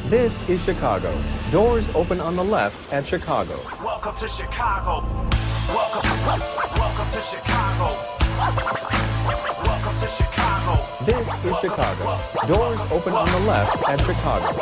This is Chicago. Doors open on the left at Chicago. Welcome to Chicago. Welcome to Chicago. Welcome to Chicago. This is Chicago. Doors open on the left at Chicago.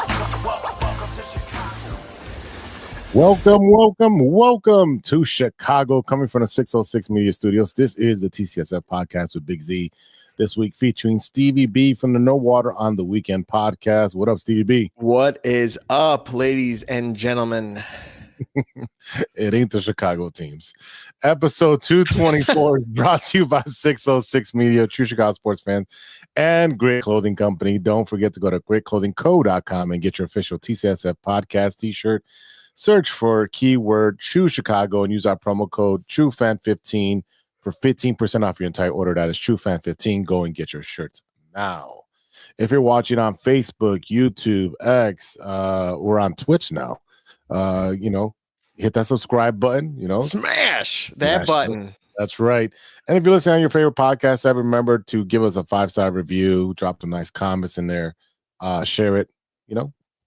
Welcome to Chicago, coming from the 606 Media Studios. This is the TCSF podcast with Big Z. This week featuring Stevie B from the No Water on the Weekend podcast. What up, Stevie B? What is up, ladies and gentlemen? It ain't the Chicago teams. Episode 224 is brought to you by 606 Media, true Chicago sports fans, and Great Clothing Company. Don't forget to go to greatclothingco.com and get your official TCSF podcast t-shirt. Search for keyword True Chicago and use our promo code TrueFan15 for 15% off your entire order. That is TrueFan15. Go and get your shirts now. If you're watching on Facebook, YouTube, X, we're on Twitch now. Hit that subscribe button, Smash that button. That's right. And if you're listening on your favorite podcast app, remember to give us a 5-star review, drop some nice comments in there, share it.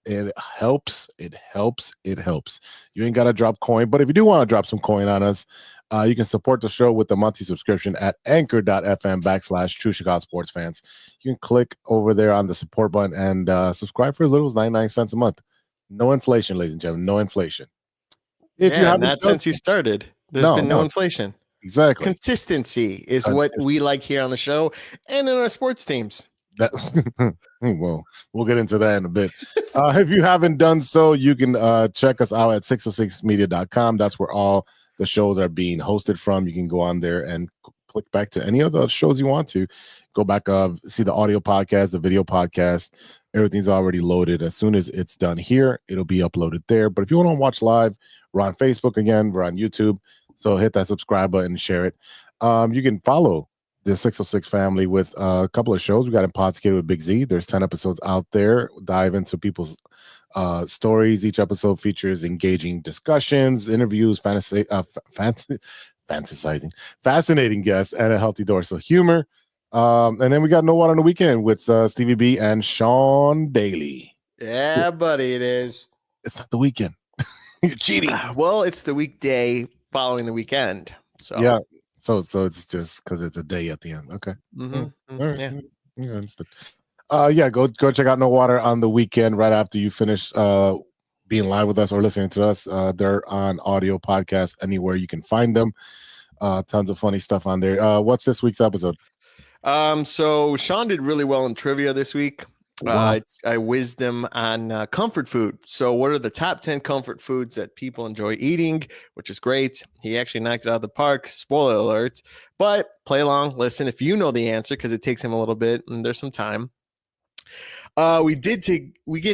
It helps. You ain't got to drop coin, but if you do want to drop some coin on us, you can support the show with the monthly subscription at anchor.fm/True Chicago Sports Fans. You can click over there on the support button and subscribe for as little as 99 cents a month. No inflation, ladies and gentlemen. No inflation. If you haven't not since you started, there's been no inflation. Exactly. Consistency is what we like here on the show and in our sports teams. Well, we'll get into that in a bit. If you haven't done so, you can check us out at 606media.com. That's where all the shows are being hosted from. You can go on there and click back to any of the shows you want to. Go back, see the audio podcast, the video podcast. Everything's already loaded. As soon as it's done here, it'll be uploaded there. But if you want to watch live, we're on Facebook again. We're on YouTube. So hit that subscribe button and share it. You can follow the 606 family with a couple of shows. We got Impossible with Big Z. There's 10 episodes out there. Dive into people's stories. Each episode features engaging discussions, interviews, fantasizing, fascinating guests, and a healthy dose of humor. And then we got No Water on the Weekend with Stevie B and Sean Daly. Yeah, buddy, it is. It's not the weekend. You're cheating. Well, it's the weekday following the weekend. So yeah. So it's just because it's a day at the end. Okay. Mm-hmm. Right. Yeah. Understood. Go check out No Water on the Weekend right after you finish being live with us or listening to us. They're on audio podcasts anywhere you can find them. Tons of funny stuff on there. What's this week's episode? So Sean did really well in trivia this week. Wow. I whizzed them on comfort food. So what are the top 10 comfort foods that people enjoy eating, which is great. He actually knocked it out of the park. Spoiler alert, but play along, listen if you know the answer, because it takes him a little bit and there's some time. We get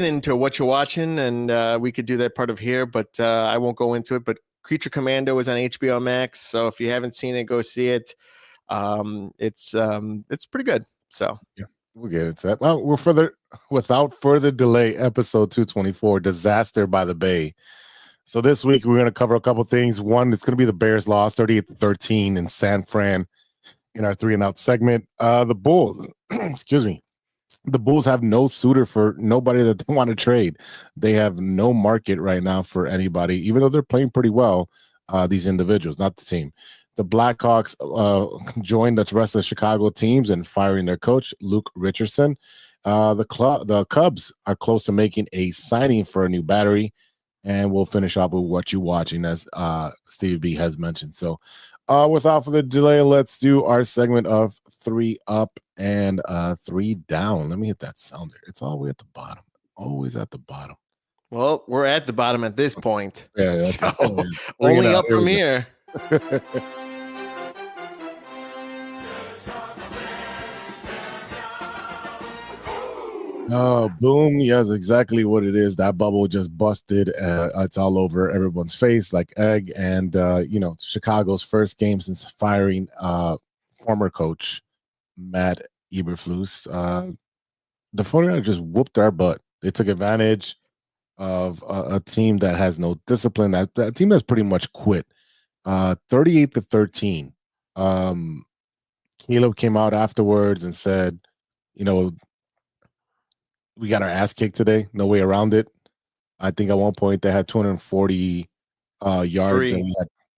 into Whatcha Watching, and we could do that part of here, but I won't go into it. But Creature Commando is on HBO Max. So if you haven't seen it, go see it. It's pretty good. So yeah. We'll get into that. Well, without further delay, episode 224, Disaster by the Bay. So this week, we're going to cover a couple things. One, it's going to be the Bears loss, 38-13 in San Fran in our 3-and-out segment. The Bulls, excuse me, the Bulls have no suitor for nobody that they want to trade. They have no market right now for anybody, even though they're playing pretty well, these individuals, not the team. The Blackhawks joined the rest of the Chicago teams in firing their coach, Luke Richardson. The Cubs are close to making a signing for a new battery, and we'll finish off with What You Watching, as Stevie B has mentioned. So without further delay, let's do our segment of 3 up and 3 down. Let me hit that sounder. It's all the way at the bottom. Always at the bottom. Well, we're at the bottom at this point. Yeah, so only up from here. Oh, boom. Yes, exactly what it is. That bubble just busted. It's all over everyone's face like egg. And, Chicago's first game since firing former coach Matt Eberflus. The 49ers just whooped our butt. They took advantage of a team that has no discipline. That team has pretty much quit. 38-13. Caleb came out afterwards and said, we got our ass kicked today. No way around it. I think at one point they had 240 yards, and Three.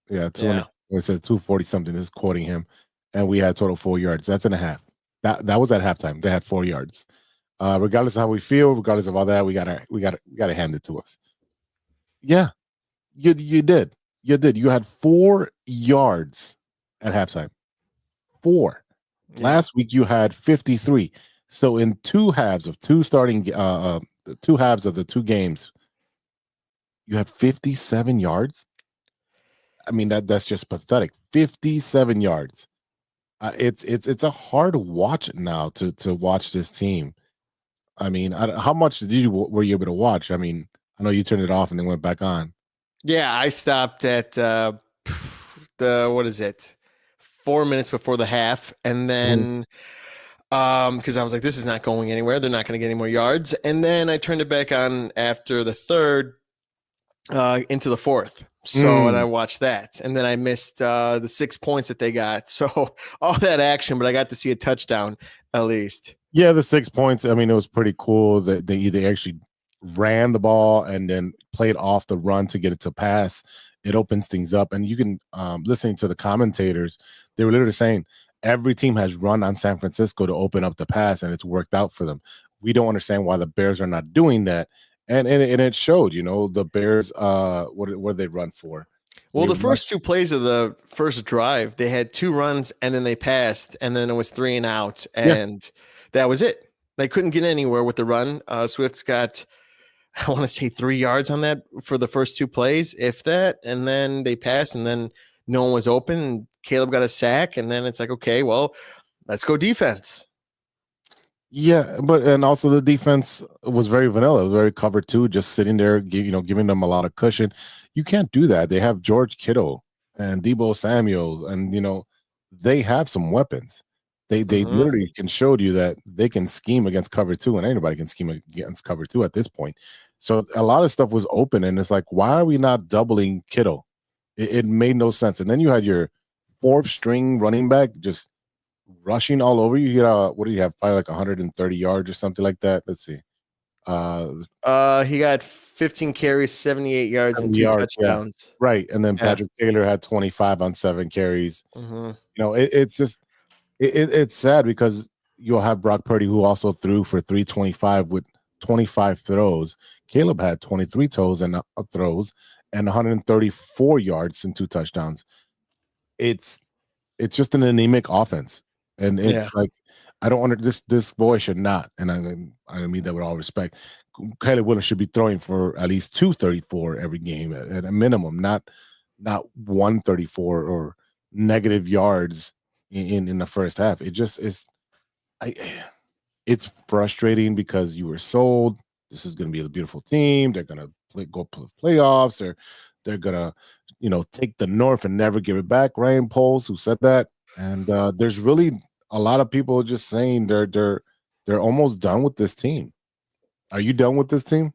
we had 200. It said 240 something. This is quoting him, and we had total 4 yards. That's in a half. That was at halftime. They had 4 yards. Regardless of how we feel, regardless of all that, we gotta hand it to us. Yeah, you did. You did. You had 4 yards at halftime. 4. Yeah. Last week you had 53. So in 2 halves of 2 starting, the 2 halves of the 2 games, you had 57 yards. I mean that's just pathetic. 57 yards. It's a hard watch now to watch this team. I mean, how much were you able to watch? I mean, I know you turned it off and then went back on. Yeah, I stopped at the what is it? 4 minutes before the half, and then because I was like, this is not going anywhere. They're not going to get any more yards. And then I turned it back on after the third into the fourth. So and I watched that, and then I missed the 6 points that they got. So all that action, but I got to see a touchdown at least. Yeah, the 6 points. I mean, it was pretty cool that they actually ran the ball and then played off the run to get it to pass. It opens things up, and you can listening to the commentators, they were literally saying every team has run on San Francisco to open up the pass, and it's worked out for them. We don't understand why the Bears are not doing that, and it showed. You know, the Bears. What did they run for? Well, the first 2 plays of the first drive, they had 2 runs, and then they passed, and then it was 3 and out, and that was it. They couldn't get anywhere with the run. Swift's got, I want to say 3 yards on that for the first 2 plays, if that, and then they passed, and then no one was open. And Caleb got a sack, and then it's like, okay, well, let's go defense. Yeah, and also the defense was very vanilla. It was very cover 2, just sitting there, giving them a lot of cushion. You can't do that. They have George Kittle and Deebo Samuels, and they have some weapons. They literally can show you that they can scheme against cover 2, and anybody can scheme against cover 2 at this point. So a lot of stuff was open, and it's like, why are we not doubling Kittle? It made no sense. And then you had your 4th string running back just rushing all over you. What do you have? Probably like 130 yards or something like that. Let's see. He got 15 carries, 78 yards, and 2 touchdowns. Yeah. Right. And then Patrick Taylor had 25 on 7 carries. It's just it's sad because you'll have Brock Purdy, who also threw for 325 with 25 throws. Caleb had 23 throws and 134 yards and 2 touchdowns. It's just an anemic offense, and it's like, I don't want this boy should not, and I mean that with all respect. Caleb Williams should be throwing for at least 234 every game at a minimum, not 134 or negative yards in the first half. It just is. It's frustrating because you were sold. This is going to be a beautiful team. They're going to go play playoffs, or they're going to take the North and never give it back. Ryan Poles, who said that, and there's really a lot of people just saying they're almost done with this team. Are you done with this team?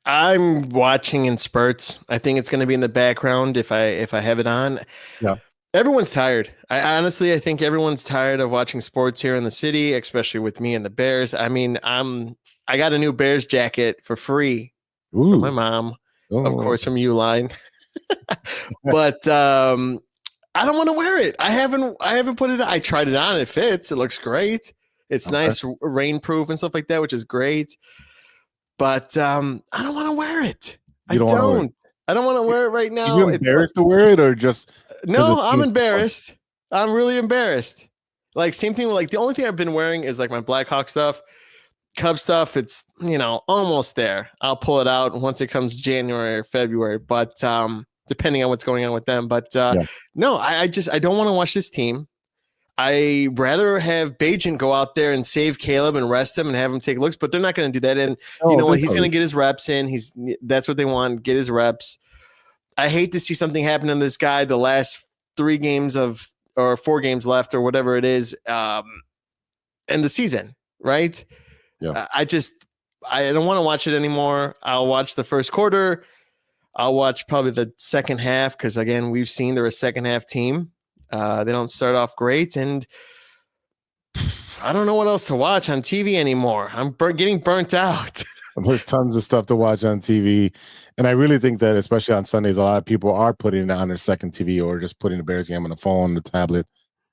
I'm watching in spurts. I think it's going to be in the background if I have it on. Yeah. Everyone's tired. I think everyone's tired of watching sports here in the city, especially with me and the Bears. I mean, I got a new Bears jacket for free from my mom, of course, from Uline. But I don't want to wear it. I haven't put it. I tried it on. It fits. It looks great. It's nice, rainproof and stuff like that, which is great. But I don't want to wear it. I don't want to wear it right now. Are you embarrassed to wear it, or just? No, I'm embarrassed. I'm really embarrassed. Like, same thing with, like, the only thing I've been wearing is like my Blackhawk stuff, Cub stuff. It's almost there. I'll pull it out once it comes January or February, but depending on what's going on with them. But no, I don't want to watch this team. I rather have Bajent go out there and save Caleb and rest him and have him take looks, but they're not going to do that. And you know what? He's going to get his reps in. That's what they want. Get his reps. I hate to see something happen to this guy the last 3 games or 4 games left or whatever it is in the season, right? Yeah. I don't want to watch it anymore. I'll watch the first quarter. I'll watch probably the second half because, again, we've seen they're a second half team. They don't start off great, and I don't know what else to watch on TV anymore. I'm getting burnt out. There's tons of stuff to watch on TV. And I really think that, especially on Sundays, a lot of people are putting it on their second TV or just putting the Bears game on the phone, the tablet,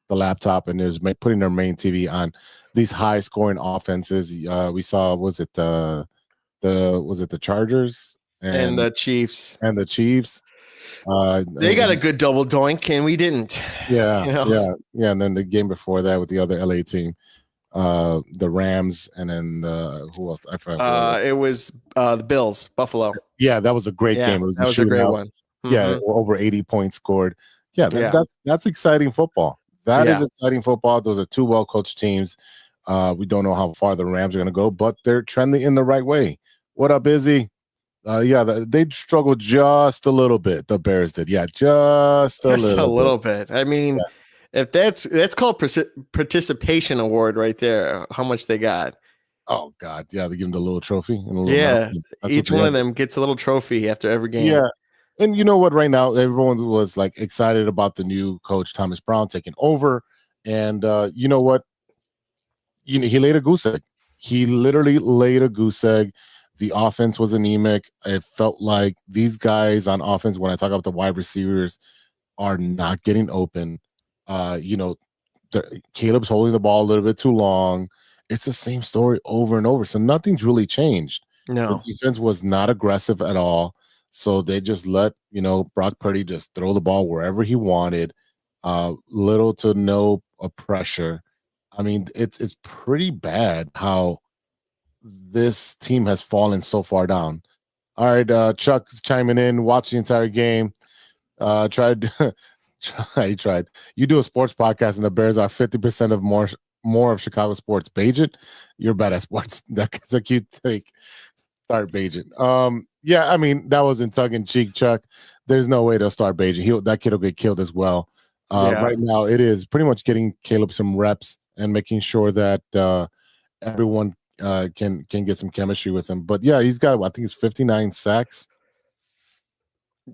the laptop, and there's putting their main TV on these high scoring offenses. We saw, was it the Chargers and the Chiefs. and the Chiefs? They got a good double doink, and we didn't. Yeah, You know? yeah. And then the game before that with the other LA team, the Rams, and then who else? I forgot. It was the Bills, Buffalo. Yeah, that was a great game. It was that was a great shootout. one. Yeah, over 80 points scored. Yeah, that's exciting football. That is exciting football. Those are two well-coached teams. We don't know how far the Rams are going to go, but they're trending in the right way. What up, Izzy? They struggled just a little bit. The Bears did. Yeah, just a little bit. I mean, if that's called participation award right there, how much they got. Oh, God. Yeah, they give them the little trophy. And Each one of them gets a little trophy after every game. Yeah. And you know what? Right now, everyone was like excited about the new coach, Thomas Brown, taking over. And you know what? He laid a goose egg. He literally laid a goose egg. The offense was anemic. It felt like these guys on offense, when I talk about the wide receivers, are not getting open. Caleb's holding the ball a little bit too long. It's the same story over and over. So nothing's really changed. No. The defense was not aggressive at all. So they just let, Brock Purdy just throw the ball wherever he wanted. Little to no pressure. I mean, it's pretty bad how this team has fallen so far down. All right, Chuck's chiming in, watch the entire game. He tried. You do a sports podcast, and the Bears are 50% of more of Chicago sports. Bajent, you're bad at sports. That's a cute take. Start Bajent. Yeah, I mean, that was in tongue in cheek, Chuck. There's no way they'll start Bajent. That kid will get killed as well. Right now, it is pretty much getting Caleb some reps and making sure that everyone can get some chemistry with him. But yeah, he's got, I think it's 59 sacks.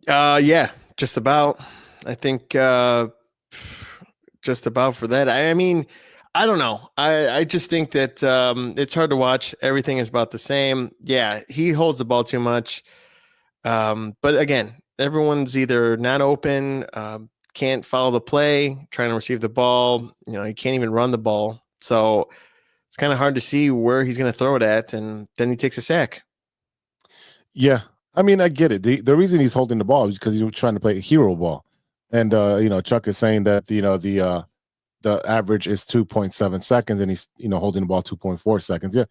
Yeah, just about. I think just about for that. I mean, I don't know. I just think that it's hard to watch. Everything is about the same. Yeah, he holds the ball too much. But again, everyone's either not open, can't follow the play, trying to receive the ball. He can't even run the ball. So it's kind of hard to see where he's going to throw it at, and then he takes a sack. Yeah, I mean, I get it. The reason he's holding the ball is because he's trying to play a hero ball. And, Chuck is saying that, the average is 2.7 seconds, and he's, holding the ball 2.4 seconds. Yeah.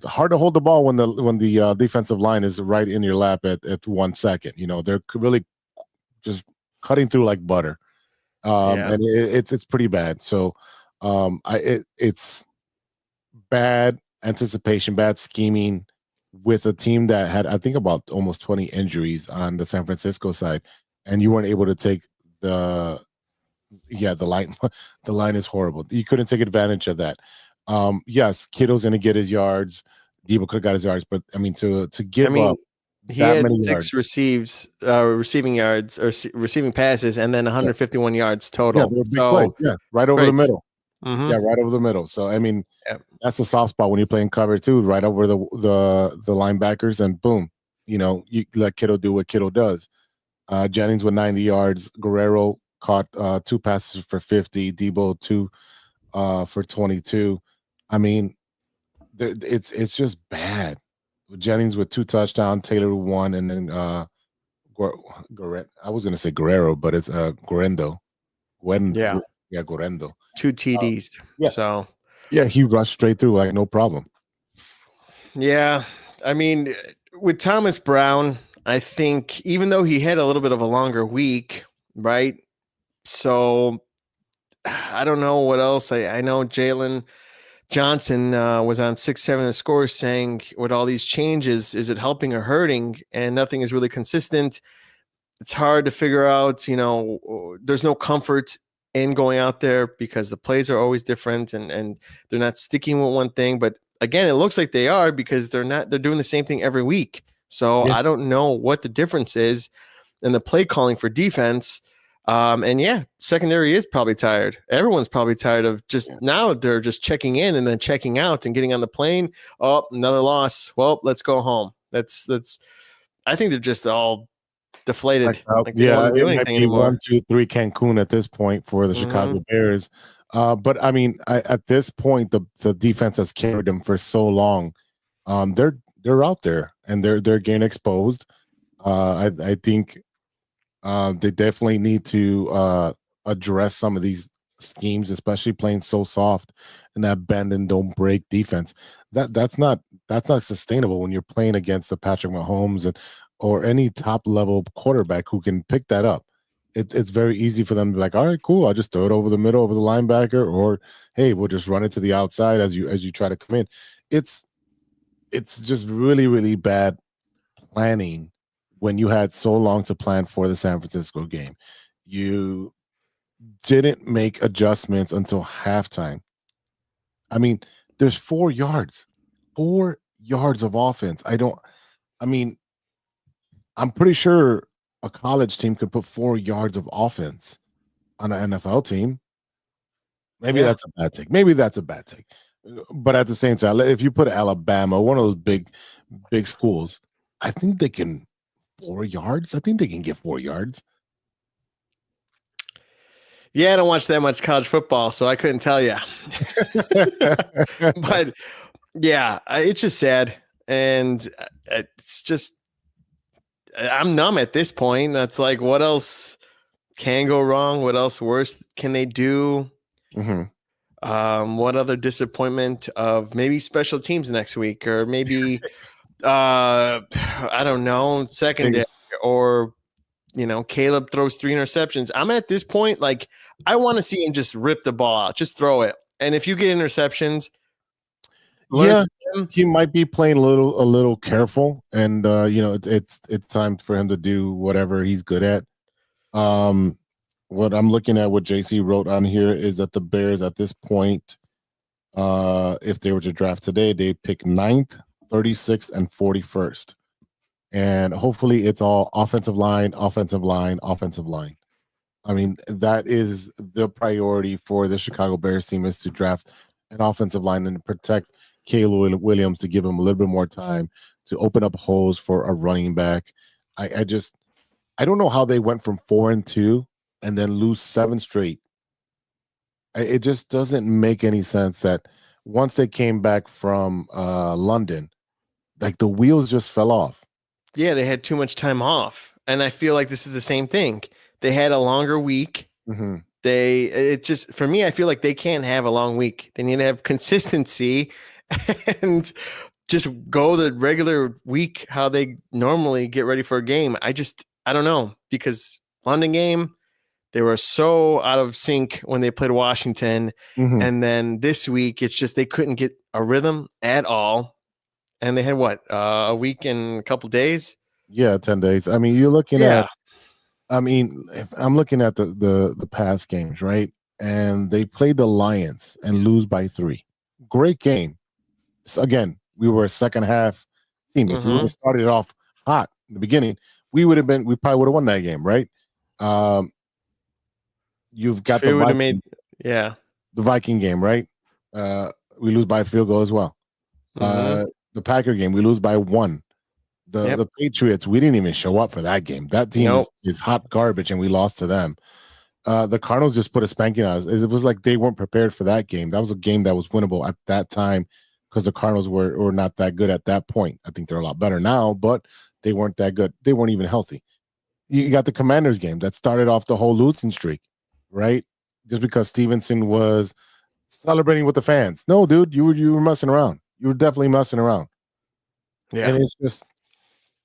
Hard to hold the ball when the defensive line is right in your lap at 1 second. They're really just cutting through like butter. And it's pretty bad. So it's bad anticipation, bad scheming with a team that had, I think, about almost 20 injuries on the San Francisco side, and you weren't able to take the line. The line is horrible. You couldn't take advantage of that. Yes, Kittle's going to get his yards. Debo could have got his yards, but I mean, to give up. He had 6 receiving yards or receiving passes, and then 151 yards total. Yeah, they were big plays. Yeah, right over the middle. Mm-hmm. Yeah, right over the middle. So I mean, that's a soft spot when you're playing cover too, right over the linebackers, and boom, you let Kittle do what Kittle does. Jennings with 90 yards. Guerrero caught 2 passes for 50. Debo 2 for 22. I mean, it's just bad. Jennings with 2 touchdowns, Taylor 1, and then I was going to say Guerrero, but it's Guerendo. Guerendo. 2 TDs. So he rushed straight through like no problem. Yeah, I mean, with Thomas Brown, I think even though he had a little bit of a longer week, right? So I don't know what else. I know Jalen Johnson was on 6-7 the score saying, with all these changes, is it helping or hurting? And nothing is really consistent. It's hard to figure out, there's no comfort in going out there because the plays are always different and they're not sticking with one thing. But again, it looks like they are because they're doing the same thing every week. So I don't know what the difference is in the play calling for defense. And yeah, secondary is probably tired. Everyone's probably tired of just now they're just checking in and then checking out and getting on the plane. Oh, another loss. Well, let's go home. That's I think they're just all deflated. Like they don't want to do it might anything be anymore. 1, 2, 3 Cancun at this point for the Chicago Bears. But I mean, at this point, the defense has carried them for so long. They're out there and they're getting exposed. I think they definitely need to address some of these schemes, especially playing so soft and that bend and don't break defense. That's not sustainable when you're playing against the Patrick Mahomes or any top level quarterback who can pick that up. It's very easy for them to be like, all right, cool, I'll just throw it over the middle, over the linebacker, or hey, we'll just run it to the outside as you try to come in. It's just really, really bad planning when you had so long to plan for the San Francisco game. You didn't make adjustments until halftime. I mean, there's 4 yards of offense. I'm pretty sure a college team could put 4 yards of offense on an NFL team. Maybe that's a bad take. But at the same time, if you put Alabama, one of those big schools, I think they can 4 yards. I think they can get 4 yards. Yeah, I don't watch that much college football, so I couldn't tell you. But yeah, it's just sad. And it's just, I'm numb at this point. That's like, what else can go wrong? What else worse can they do? What other disappointment of maybe special teams next week, or maybe I don't know, secondary, or Caleb throws 3 interceptions. I'm at this point, like, I want to see him just rip the ball out, just throw it. And if you get interceptions, he might be playing a little careful, and it's time for him to do whatever he's good at. What I'm looking at, what JC wrote on here, is that the Bears at this point, if they were to draft today, they pick 9th, 36th, and 41st. And hopefully it's all offensive line. I mean, that is the priority for the Chicago Bears team, is to draft an offensive line and protect Caleb Williams, to give him a little bit more time to open up holes for a running back. I don't know how they went from 4-2 and then lose 7 straight. It just doesn't make any sense that once they came back from London, like the wheels just fell off. Yeah, they had too much time off. And I feel like this is the same thing. They had a longer week. For me, I feel like they can't have a long week. They need to have consistency and just go the regular week how they normally get ready for a game. I don't know, because London game, they were so out of sync when they played Washington. And then this week, it's just they couldn't get a rhythm at all. And they had a week and a couple days? Yeah, 10 days. I mean, you're looking at, I'm looking at the past games, right? And they played the Lions and lose by 3. Great game. So again, we were a second half team. If we would have started off hot in the beginning, we probably would have won that game, right? You've got the Vikings, the Viking game, right? We lose by a field goal as well. The Packer game, we lose by 1. The Patriots, we didn't even show up for that game. That team is hot garbage, and we lost to them. The Cardinals just put a spanking on us. It was like they weren't prepared for that game. That was a game that was winnable at that time, because the Cardinals were not that good at that point. I think they're a lot better now, but they weren't that good. They weren't even healthy. You got the Commanders game that started off the whole losing streak, right? Just because Stevenson was celebrating with the fans. No, dude, you were messing around. You were definitely messing around. Yeah. And it's just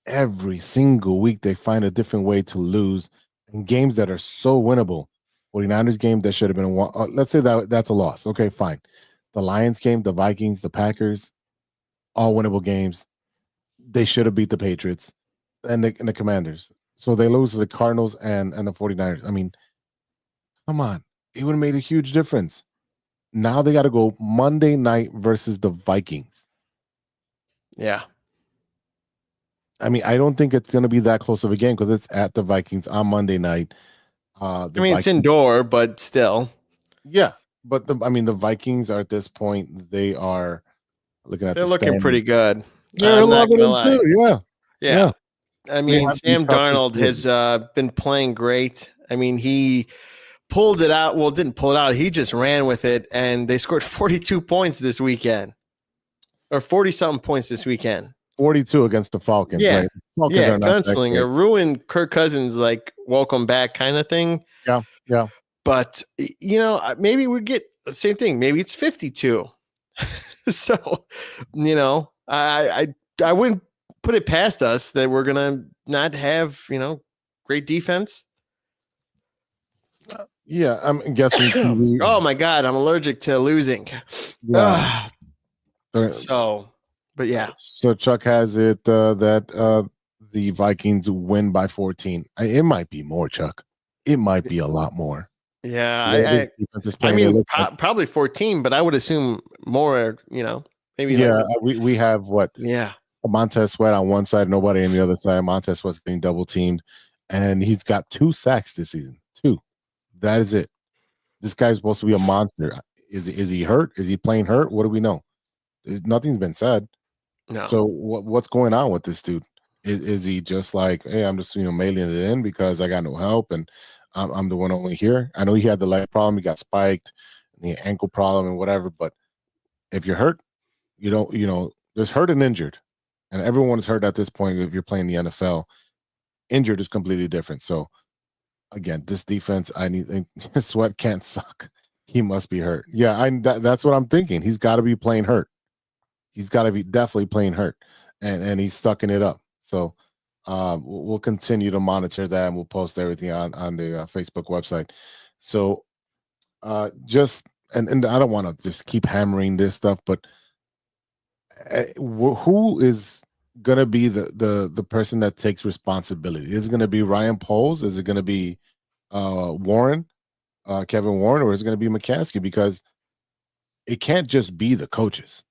every single week they find a different way to lose in games that are so winnable. 49ers game, that should have been a one. Let's say that's a loss. Okay, fine. The Lions game, the Vikings, the Packers, all winnable games. They should have beat the Patriots and the Commanders. So they lose to the Cardinals and the 49ers. I mean, come on. It would have made a huge difference. Now they got to go Monday night versus the Vikings. Yeah. I mean, I don't think it's going to be that close of a game, because it's at the Vikings on Monday night. The I mean, it's indoor, but still. Yeah, but the Vikings are at this point, they are looking at They're the looking standings. pretty good. They're I'm not loving gonna it lie. too. Yeah. Yeah. I mean, have the Sam toughest Darnold has been playing great. I mean, he pulled it out. Well, didn't pull it out. He just ran with it, and they scored 42 points this weekend, or 40-something points this weekend. 42 against the Falcons. Yeah. Right? Falcons Yeah, are not that gunslinger, great. ruined Kirk Cousins, like, welcome back kind of thing. Yeah. But, maybe we get the same thing. Maybe it's 52. So, I wouldn't put it past us that we're going to not have, great defense. Yeah, I'm guessing TV. Oh my God, I'm allergic to losing. Yeah. So, but yeah. So Chuck has it that the Vikings win by 14. It might be more, Chuck. It might be a lot more. Yeah, probably 14, but I would assume more. Maybe. Yeah, we have what? Yeah, Montez Sweat on one side, nobody on the other side. Montez Sweat's getting double teamed, and he's got 2 sacks this season. 2. That is it. This guy's supposed to be a monster. Is he hurt? Is he playing hurt? What do we know? Nothing's been said. No. So what's going on with this dude? Is he just like, hey, I'm just mailing it in because I got no help and I'm the one only here? I know he had the leg problem, he got spiked, the ankle problem and whatever. But if you're hurt, there's hurt and injured, and everyone is hurt at this point. If you're playing the NFL, injured is completely different. So again, this defense, Sweat can't suck. He must be hurt. Yeah, that's what I'm thinking. He's got to be playing hurt. He's got to be definitely playing hurt, and he's sucking it up. So we'll continue to monitor that, and we'll post everything on the Facebook website. So and I don't want to just keep hammering this stuff, but who is going to be the person that takes responsibility? Is it going to be Ryan Poles? Is it going to be Warren, Kevin Warren, or is it going to be McCaskey? Because it can't just be the coaches.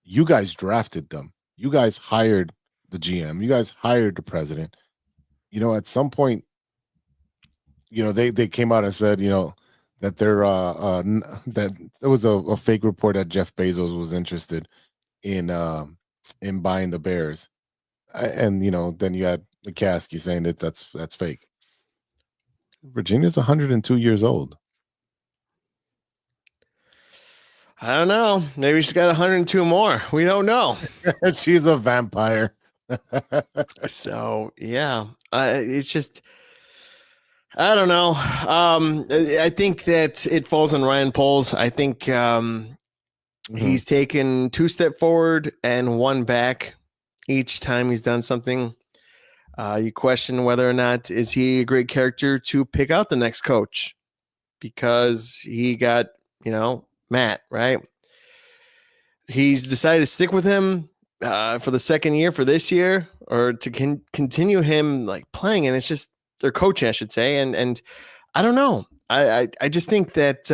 You guys drafted them. You guys hired the GM. You guys hired the president. At some point, they came out and said, that they're that there was a fake report that Jeff Bezos was interested in buying the Bears, and then you had McCaskey saying that's fake. Virginia's 102 years old. I don't know. Maybe she's got 102 more. We don't know. She's a vampire. So yeah, it's just, I don't know. I think that it falls on Ryan Poles. I think he's taken 2 steps forward and 1 back each time he's done something. You question whether or not is he a great character to pick out the next coach, because he got, Matt, right? He's decided to stick with him for the second year for this year, or to continue him like playing, and it's just their coaching, I should say. And I don't know. I just think that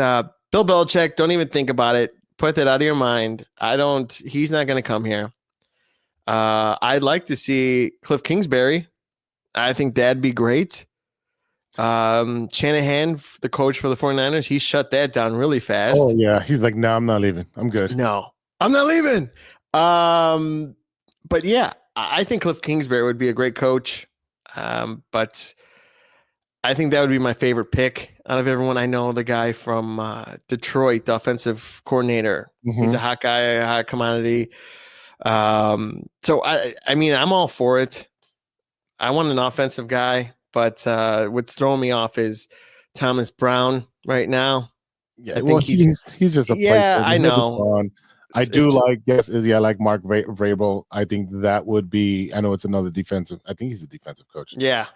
Bill Belichick, don't even think about it. Put that out of your mind. He's not going to come here. I'd like to see Cliff Kingsbury. I think that'd be great. Shanahan, the coach for the 49ers, he shut that down really fast. Oh yeah. He's like, no, I'm not leaving. I'm good. No, I'm not leaving. But yeah, I think Cliff Kingsbury would be a great coach. But I think that would be my favorite pick out of everyone. I know the guy from Detroit, the offensive coordinator. He's a hot guy, a hot commodity. So I mean, I'm all for it. I want an offensive guy, but what's throwing me off is Thomas Brown right now. Yeah, I think he's just a placeholder. Yeah, I know. I like Mark Vrabel. I think that would be. I know it's another defensive. I think he's a defensive coach. Yeah,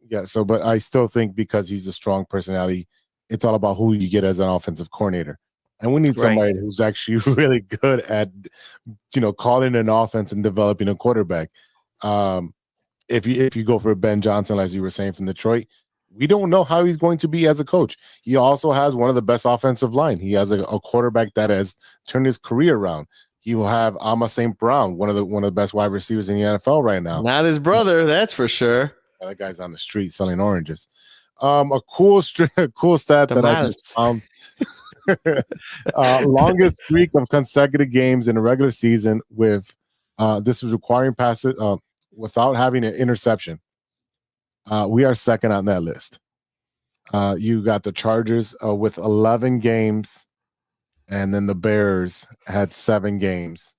yeah. So, but I still think because he's a strong personality, it's all about who you get as an offensive coordinator, and we need somebody who's actually really good at, calling an offense and developing a quarterback. If you go for Ben Johnson, as you were saying, from Detroit, we don't know how he's going to be as a coach. He also has one of the best offensive line. He has a quarterback that has turned his career around. He will have Amon St. Brown, one of the best wide receivers in the NFL right now. Not his brother, that's for sure. That guy's on the street selling oranges. A cool cool stat The that I just mouse. found. Longest streak of consecutive games in a regular season with this was requiring passes without having an interception. We are second on that list. You got the Chargers with 11 games, and then the Bears had 7 games.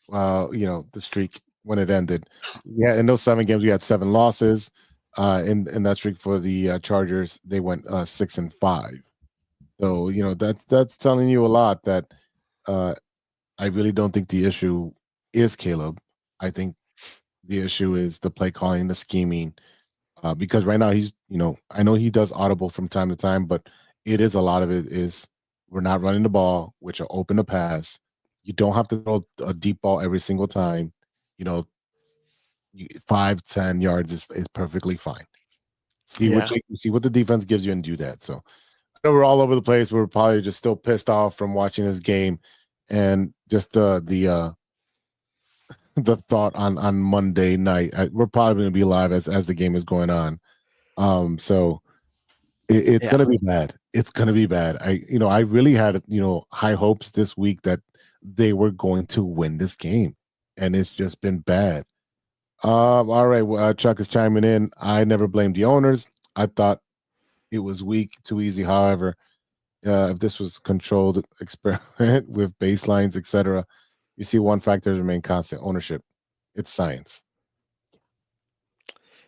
The streak when it ended. Yeah, in those 7 games, we had 7 losses. In that streak for the Chargers, they went 6-5. So that's telling you a lot that I really don't think the issue is Caleb. I think the issue is the play calling, the scheming. Because right now he's, I know he does audible from time to time, but it is a lot of it is we're not running the ball, which are open to pass. You don't have to throw a deep ball every single time. 5-10 yards is perfectly fine. See what the defense gives you and do that. So I know we're all over the place. We're probably just still pissed off from watching this game, and just the thought on Monday night. We're probably going to be live as the game is going on. So it's going to be bad. It's going to be bad. I really had high hopes this week that they were going to win this game, and it's just been bad. All right, Chuck is chiming in. I never blamed the owners. I thought it was weak, too easy. However, if this was controlled experiment with baselines, etc., you see one factor remain constant: ownership. It's science.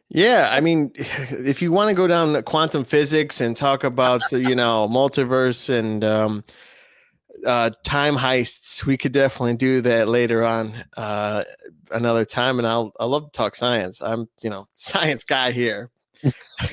Yeah, I mean, if you want to go down quantum physics and talk about multiverse and time heists, we could definitely do that later on another time. And I love to talk science. I'm science guy here.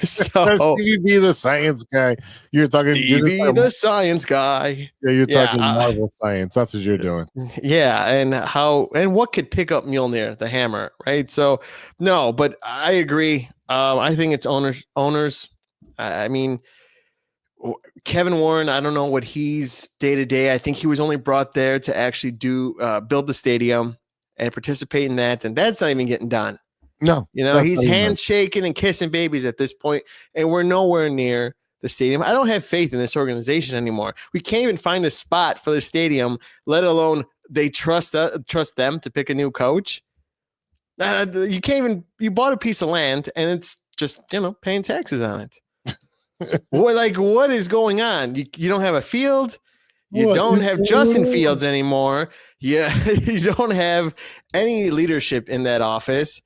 So Stevie B, the science guy. You're talking Stevie, the science guy. Yeah, you're talking Marvel science. That's what you're doing. Yeah, and what could pick up Mjolnir, the hammer, right? So no, but I agree. I think it's owners. I mean, Kevin Warren, I don't know what he's day to day. I think he was only brought there to actually build the stadium and participate in that, and that's not even getting done. No, he's handshaking and kissing babies at this point, and we're nowhere near the stadium. I don't have faith in this organization anymore. We can't even find a spot for the stadium, let alone they trust them to pick a new coach. You can't even. You bought a piece of land, and it's just paying taxes on it. What is going on? You don't have a field. You don't have Justin Fields anymore. Yeah, you don't have any leadership in that office.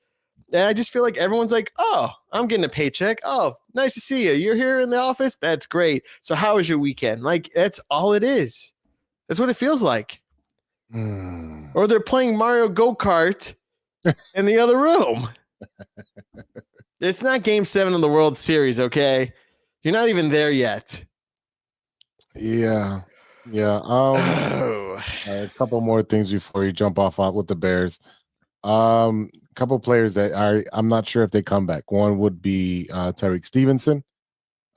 And I just feel like everyone's like, oh, I'm getting a paycheck. Oh, nice to see you. You're here in the office. That's great. So how was your weekend? Like, that's all it is. That's what it feels like. Or they're playing Mario Go-Kart in the other room. It's not Game 7 of the World Series, okay? You're not even there yet. Yeah. A couple more things before you jump off with the Bears. Couple players that I'm not sure if they come back. One would be Tyreek Stevenson.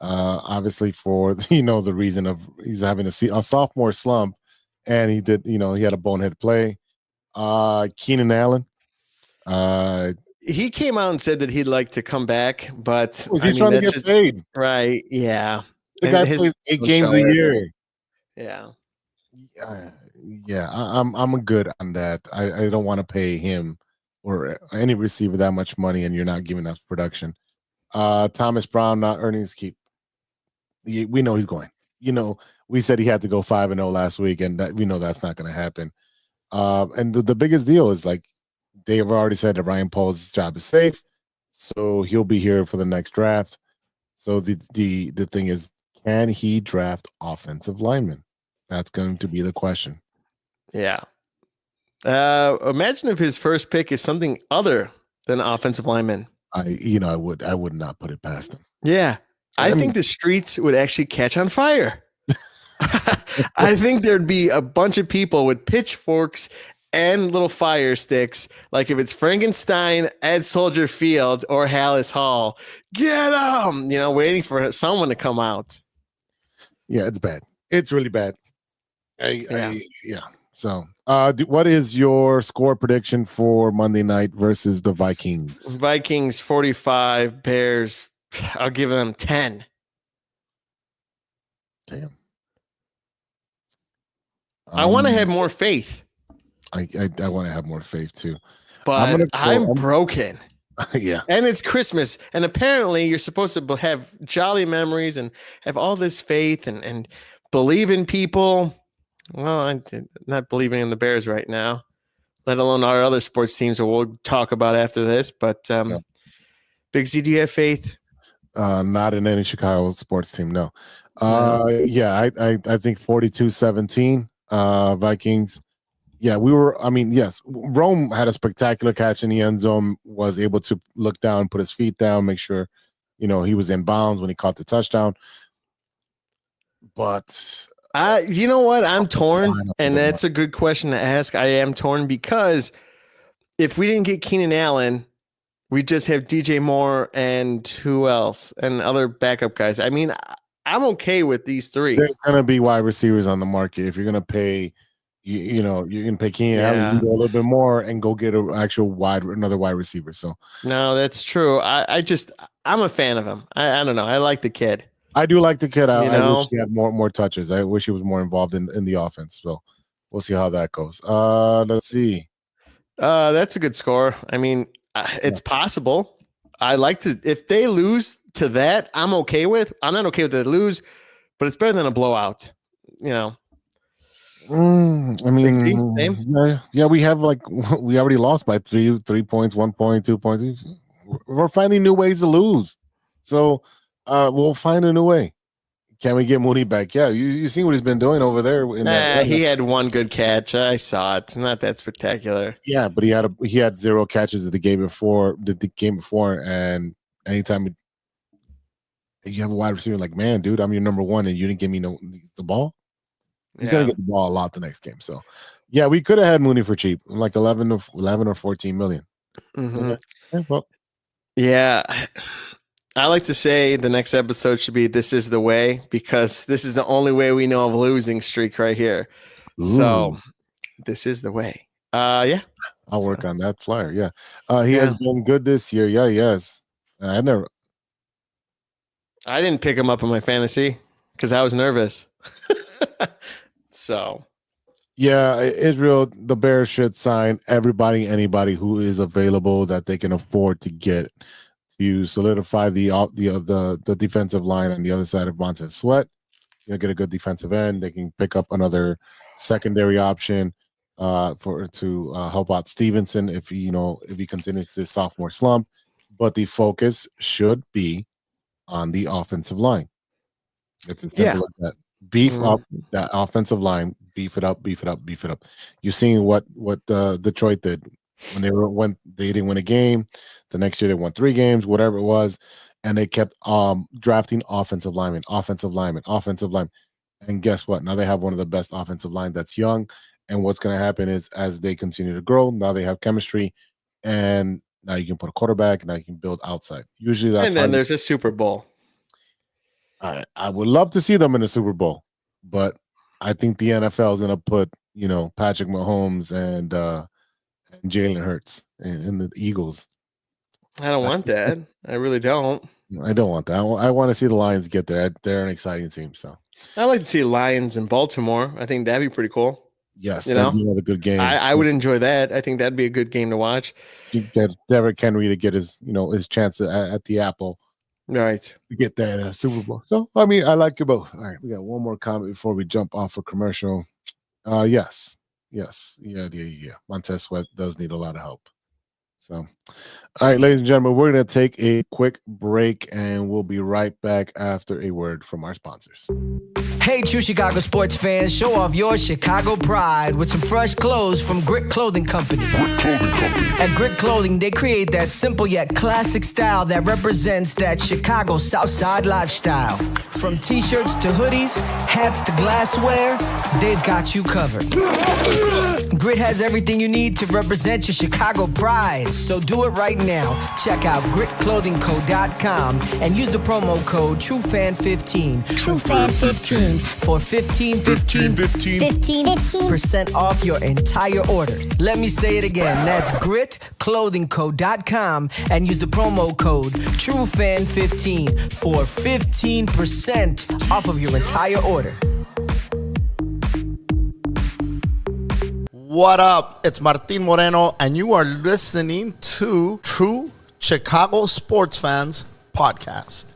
Obviously for the reason of he's having a sophomore slump, and he did he had a bonehead play. Keenan Allen. He came out and said that he'd like to come back, but was he trying to get paid? Right? Yeah. The guy plays 8 games a year. Yeah. Yeah. I'm good on that. I don't want to pay him or any receiver that much money, and you're not giving us production. Thomas Brown not earning his keep. We know he's going. We said he had to go 5-0 last week, and that we know that's not going to happen. And the biggest deal is they have already said that Ryan Paul's job is safe, so he'll be here for the next draft. So the thing is, can he draft offensive linemen? That's going to be the question. Yeah. Imagine if his first pick is something other than offensive lineman. I would not put it past him. Yeah. I think the streets would actually catch on fire. I think there'd be a bunch of people with pitchforks and little fire sticks. Like if it's Frankenstein at Soldier Field or Hallis Hall, get him, waiting for someone to come out. Yeah, it's bad. It's really bad. So, what is your score prediction for Monday night versus the Vikings? Vikings 45, Bears I'll give them 10. Damn. I want to have more faith, I want to have more faith too. but I'm broken. Yeah. And it's Christmas, and apparently you're supposed to have jolly memories and have all this faith and believe in people. Well, I'm not believing in the Bears right now, let alone our other sports teams that we'll talk about after this. But Big Z, do you have faith? Not in any Chicago sports team, no. Yeah, I think 42-17 Vikings. Yeah, yes, Rome had a spectacular catch in the end zone, was able to look down, put his feet down, make sure, he was in bounds when he caught the touchdown. But you know what? I'm torn, and that's a good question to ask. I am torn because if we didn't get Keenan Allen, we just have DJ Moore and who else? And other backup guys. I mean, I'm okay with these three. There's going to be wide receivers on the market. If you're going to pay, you're going to pay Keenan Allen, you go a little bit more and go get another wide receiver. So no, that's true. I'm a fan of him. I don't know. I like the kid. I do like the kid. I wish he had more touches. I wish he was more involved in the offense. So we'll see how that goes. Let's see. That's a good score. I mean, it's possible. I like to, if they lose to that, I'm okay with. I'm not okay with they lose, but it's better than a blowout. I mean, same. Yeah. We already lost by 3 points, 1 point, 2 points. We're finding new ways to lose. So we'll find a new way. Can we get Mooney back? Yeah, you seen what he's been doing over there. He had one good catch. I saw it. It's not that spectacular. Yeah, but he had 0 catches the game before, and anytime you have a wide receiver like, man, dude, I'm your number one, and you didn't give me the ball. He's gonna get the ball a lot the next game. So, yeah, we could have had Mooney for cheap, like 11 or 14 million. Mm-hmm. Yeah. I like to say the next episode should be "This is the way," because this is the only way we know of losing streak right here. Ooh. So this is the way. Yeah. I'll work on that flyer. Yeah. He has been good this year. Yeah, he has. I didn't pick him up in my fantasy because I was nervous. So. Yeah, Israel, the Bears should sign anybody who is available that they can afford to get. You solidify the defensive line on the other side of Montez Sweat. Get a good defensive end. They can pick up another secondary option to help out Stevenson if he continues this sophomore slump. But the focus should be on the offensive line. It's as simple as that. Beef up that offensive line. Beef it up. Beef it up. Beef it up. You've seen what Detroit did. When they didn't win a game, the next year they won 3 games, whatever it was, and they kept drafting offensive linemen. And guess what? Now they have one of the best offensive line that's young. And what's going to happen is as they continue to grow, now they have chemistry, and now you can put a quarterback, now you can build outside. Usually that's. And then there's a Super Bowl. I would love to see them in the Super Bowl, but I think the NFL is going to put Patrick Mahomes and Jalen Hurts and the Eagles. I don't want that. I really don't. I don't want that. I want to see the Lions get there. They're an exciting team. So I like to see Lions in Baltimore. I think that'd be pretty cool. Yes, that'd be another good game. I would enjoy that. I think that'd be a good game to watch. You get Derrick Henry to get his chance at the Apple. Right. To get that Super Bowl. So I like you both. All right, we got one more comment before we jump off for commercial. Yes. Yeah. Montez Sweat does need a lot of help. So, all right, ladies and gentlemen, we're going to take a quick break, and we'll be right back after a word from our sponsors. Hey, true Chicago sports fans, show off your Chicago pride with some fresh clothes from Grit Clothing Company. At Grit Clothing, they create that simple yet classic style that represents that Chicago Southside lifestyle. From t-shirts to hoodies, hats to glassware, they've got you covered. Grit has everything you need to represent your Chicago pride. So do it right now. Check out gritclothingco.com and use the promo code TrueFan15. TrueFan15 for 15% off your entire order. Let me say it again. That's gritclothingco.com and use the promo code TrueFan15 for 15% off of your entire order. What up? It's Martin Moreno, and you are listening to True Chicago Sports Fans Podcast.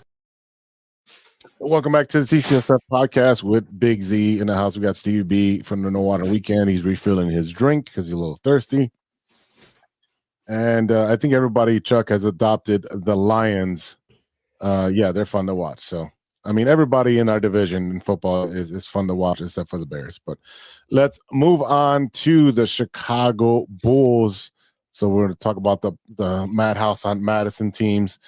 Welcome back to the TCSF podcast with Big Z in the house. We got Steve B from the No Water Weekend. He's refilling his drink because he's a little thirsty. And I think everybody, Chuck, has adopted the Lions. Yeah, they're fun to watch. So, I mean, everybody in our division in football is fun to watch except for the Bears. But let's move on to the Chicago Bulls. So we're going to talk about the Madhouse on Madison teams.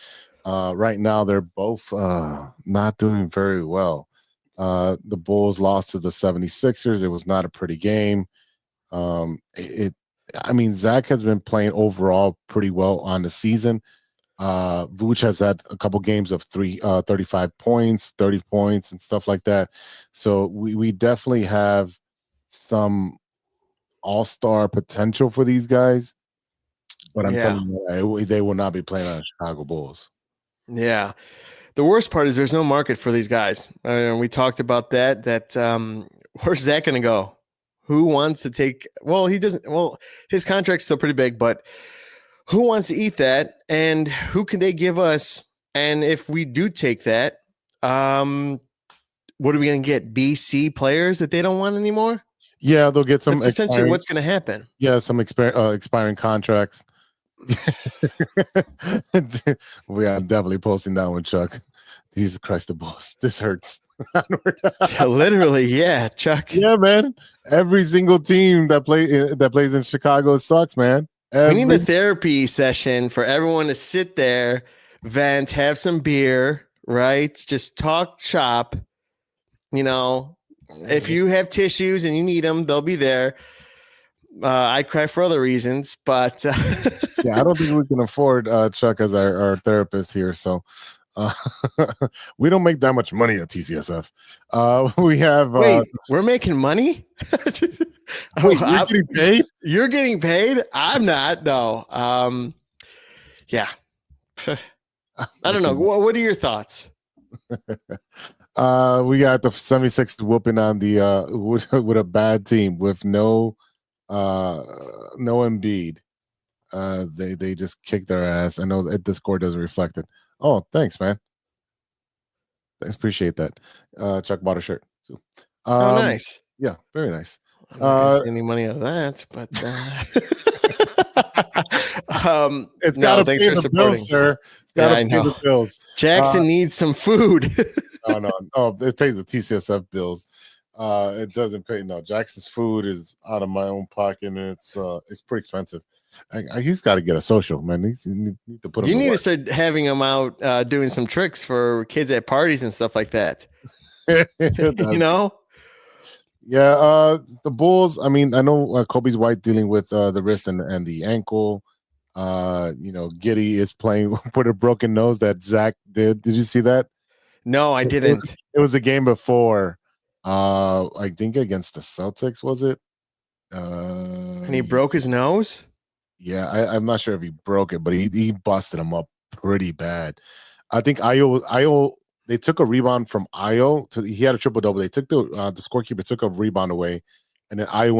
Right now, they're both not doing very well. The Bulls lost to the 76ers. It was not a pretty game. I mean, Zach has been playing overall pretty well on the season. Vooch has had a couple games of 35 points, 30 points, and stuff like that. So we definitely have some all-star potential for these guys. But I'm telling you, they will not be playing on Chicago Bulls. Yeah. The worst part is there's no market for these guys. We talked about that where's Zach going to go? Who wants to take – well, he doesn't – well, his contract's still pretty big, but who wants to eat that? And who can they give us? And if we do take that, what are we going to get? BC players that they don't want anymore? Yeah, they'll get some. That's essentially what's going to happen. Yeah, some expiring contracts. We are definitely posting that one, Chuck. Jesus Christ, the Bulls. This hurts. Literally, yeah, Chuck. Yeah, man. Every single team that plays in Chicago sucks, man. We need a therapy session for everyone to sit there, vent, have some beer, right? Just talk shop. You know, if you have tissues and you need them, they'll be there. I cry for other reasons, but yeah, I don't think we can afford Chuck as our therapist here. So we don't make that much money at TCSF. We have. Wait, we're making money? Wait, you're getting paid? You're getting paid? I'm not. No. Yeah. I don't know. What are your thoughts? We got the 76ers whooping on the with a bad team with no Embiid. They just kicked their ass. I know the score doesn't reflect it. Oh, thanks, man. Thanks, appreciate that. Chuck bought a shirt too. Oh, nice. Yeah, very nice. I'm not gonna see any money out of that, but it's got to pay the bills, sir. It's got to pay the bills. Jackson needs some food. No. Oh, it pays the TCSF bills. It doesn't pay. No, Jackson's food is out of my own pocket, and it's pretty expensive. He's got to get a social, man. You need to put him. You need to to start having him out doing some tricks for kids at parties and stuff like that. You know. Yeah, the Bulls. I mean, I know Kobe's White dealing with the wrist and the ankle. Giddey is playing with a broken nose that Zach did. Did you see that? No, I didn't. It was a game before. I think against the Celtics, was it? And he broke his nose? Yeah, I'm not sure if he broke it, but he busted him up pretty bad. I think Io they took a rebound from Io. He had a triple-double. They took the scorekeeper took a rebound away, and then Io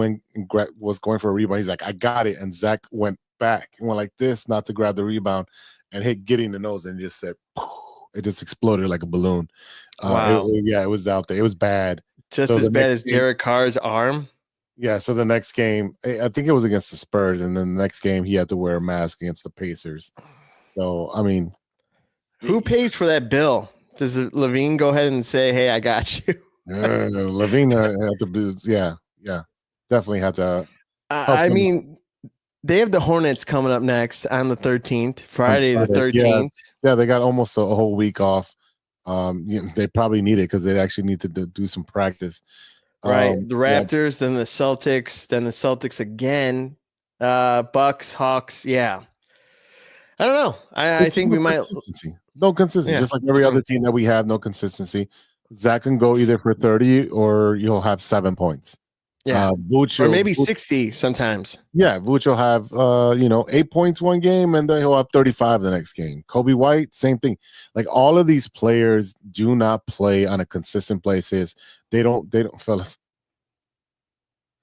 was going for a rebound. He's like, I got it. And Zach went back and went like this, not to grab the rebound, and hit Giddey in the nose and just said, it just exploded like a balloon. Wow. It was out there. It was bad. Just as bad as Derek Carr's arm? Yeah, so the next game, I think it was against the Spurs, and then the next game he had to wear a mask against the Pacers. So, I mean. Who pays for that bill? Does Levine go ahead and say, hey, I got you? Levine had to do, yeah, definitely had to. I mean, they have the Hornets coming up next on the 13th, Friday the 13th. Yeah, they got almost a whole week off. They probably need it because they actually need to do some practice. Right. The Yeah, Raptors, then the Celtics again. Bucks, Hawks. Yeah. I don't know. I it's think no we might. consistency. No consistency. Yeah. Just like every other team that we have, no consistency. Zach can go either for 30 or you'll have 7 points. Yeah. Vooch, Or maybe 60 sometimes. yeah, Vooch will have 8 points one game and then he'll have 35 the next game. Kobe White, same thing. Like all of these players do not play on a consistent basis. They don't, fellas.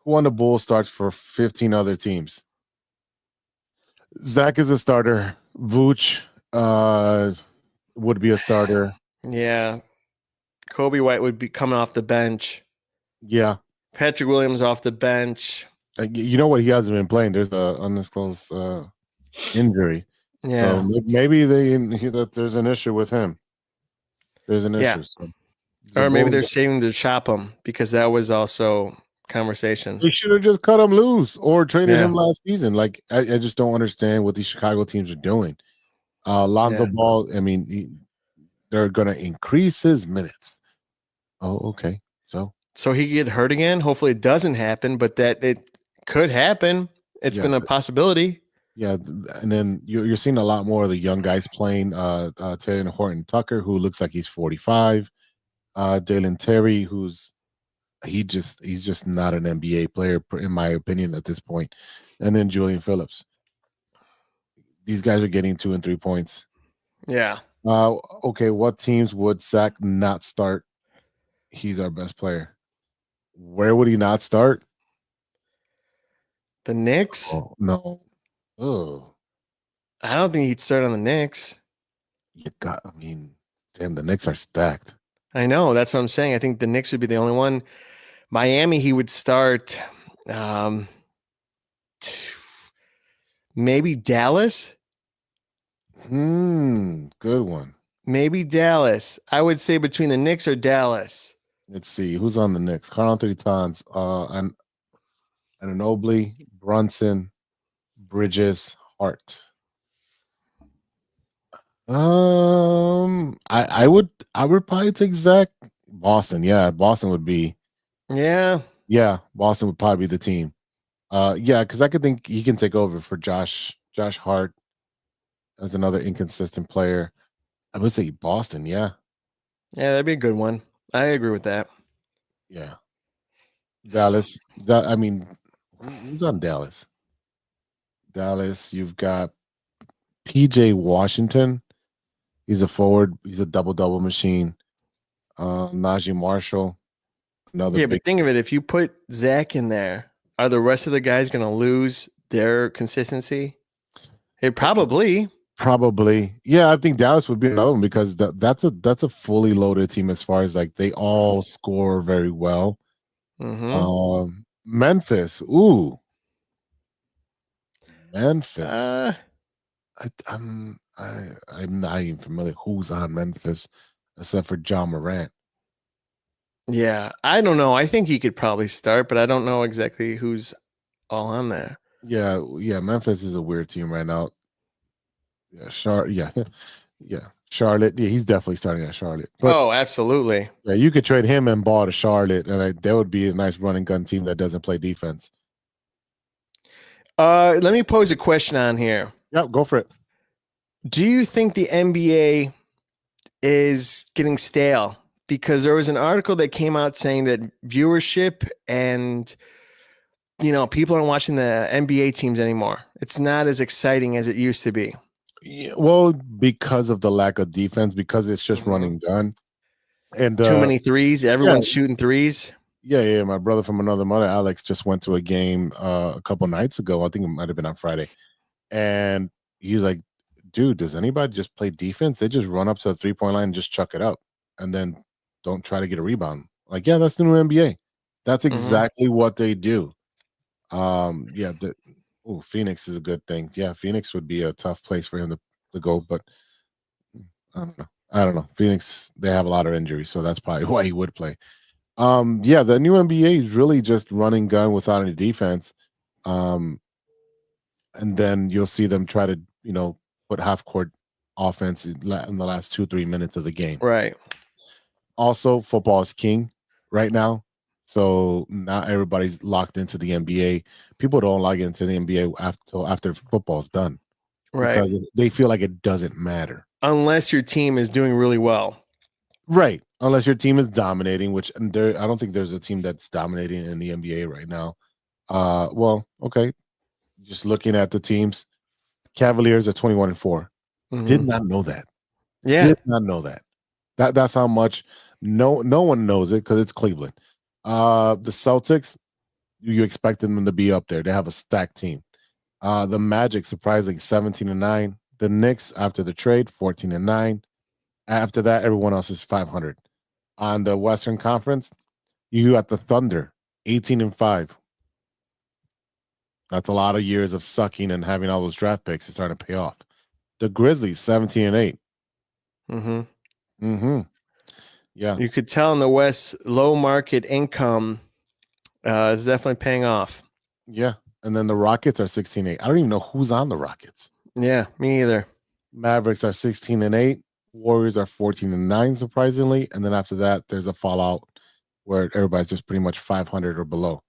Who on the Bulls starts for 15 other teams? Zach is a starter. Vooch would be a starter. Yeah. Kobe White would be coming off the bench. Yeah. Patrick Williams off the bench. You know what? He hasn't been playing. There's a undisclosed injury. Yeah. So maybe there's an issue with him. There's an issue. Yeah. So Or maybe they're saving to chop him because that was also conversation. they should have just cut him loose or traded Yeah. him last season. Like I just don't understand what these Chicago teams are doing. Lonzo Ball, I mean, they're going to increase his minutes. Oh, okay. So he could get hurt again. Hopefully it doesn't happen, but that it could happen. It's been a possibility. Yeah, and then you're seeing a lot more of the young guys playing. Taylor Horton Tucker, who looks like he's 45. Dalen Terry, he's just not an NBA player in my opinion at this point. And then Julian Phillips. These guys are getting 2 and 3 points. Yeah. Okay, what teams would Zach not start? He's our best player. Where would he not start? The Knicks? Oh, no. Oh. I don't think he'd start on the Knicks. Damn, the Knicks are stacked. I know. That's what I'm saying. I think the Knicks would be the only one. Miami, he would start. Maybe Dallas. Good one. Maybe Dallas. I would say between the Knicks or Dallas. Let's see who's on the Knicks. Karl-Anthony Towns, and Anunoby, Brunson, Bridges, Hart. I would probably take Zach. Boston, yeah, Boston would be. Yeah, Boston would probably be the team. Because I could think he can take over for Josh Hart as another inconsistent player. I would say Boston, yeah, that'd be a good one. I agree with that. yeah. Dallas. Who's on Dallas? Dallas, you've got PJ Washington. He's a forward. He's a double machine. Najee Marshall. Another. But think of it. If you put Zach in there, are the rest of the guys going to lose their consistency? It probably. Yeah, I think Dallas would be another one because that's a fully loaded team as far as like they all score very well. Mm-hmm. Memphis, Memphis. I'm not even familiar who's on Memphis except for John Morant. Yeah, I don't know. I think he could probably start, but I don't know exactly who's all on there. Yeah. Memphis is a weird team right now. Yeah, Charlotte. Yeah, he's definitely starting at Charlotte. But, absolutely. Yeah, you could trade him and Ball to Charlotte, and that would be a nice run and gun team that doesn't play defense. Let me pose a question on here. Yeah, go for it. Do you think the NBA is getting stale? Because there was an article that came out saying that viewership and people aren't watching the NBA teams anymore. It's not as exciting as it used to be. Yeah, well, because of the lack of defense, because it's just running gun, and too many threes. Everyone's shooting threes. Yeah. My brother from another mother, Alex, just went to a game a couple nights ago. I think it might have been on Friday, and he's like, "Dude, does anybody just play defense? They just run up to the 3-point line and just chuck it up, and then don't try to get a rebound." Like, yeah, that's the new NBA. That's exactly what they do. Phoenix is a good thing. Yeah, Phoenix would be a tough place for him to go, but I don't know. Phoenix, they have a lot of injuries, so that's probably why he would play. The new NBA is really just running gun without any defense. And then you'll see them try to, put half court offense in the last 2-3 minutes of the game. Right. Also, football is king right now. So not everybody's locked into the NBA. People don't log into the NBA after football's done Right. because they feel like it doesn't matter. Unless your team is doing really well. Right. Unless your team is dominating, which I don't think there's a team that's dominating in the NBA right now. Well, okay. Just looking at the teams, Cavaliers are 21-4. Did not know that. Yeah. Did not know that. That's how much no one knows it because it's Cleveland. The Celtics, you expected them to be up there. They have a stacked team. The Magic, surprisingly, 17-9. The Knicks, after the trade, 14-9. After that, everyone else is 500. On the Western Conference, you got the Thunder, 18-5. That's a lot of years of sucking and having all those draft picks is starting to pay off. The Grizzlies, 17-8. Yeah. You could tell in the West, low market income is definitely paying off. Yeah. And then the Rockets are 16-8. I don't even know who's on the Rockets. Yeah, me either. Mavericks are 16-8. Warriors are 14-9, surprisingly. And then after that, there's a fallout where everybody's just pretty much 500 or below.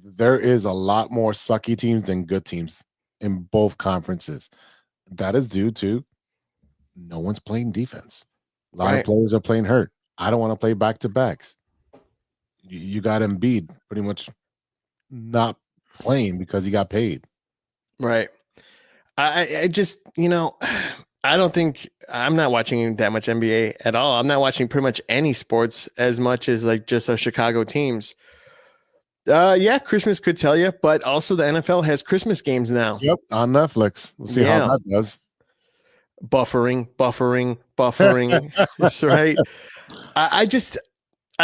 There is a lot more sucky teams than good teams in both conferences. That is due to no one's playing defense. A lot of players are playing hurt. I don't want to play back-to-backs. You got Embiid pretty much not playing because he got paid. Right. I just, I don't think I'm not watching that much NBA at all. I'm not watching pretty much any sports as much as like just our Chicago teams. Yeah, Christmas could tell you, but also the NFL has Christmas games now. Yep, on Netflix. We'll see how that does. Buffering. That's right. I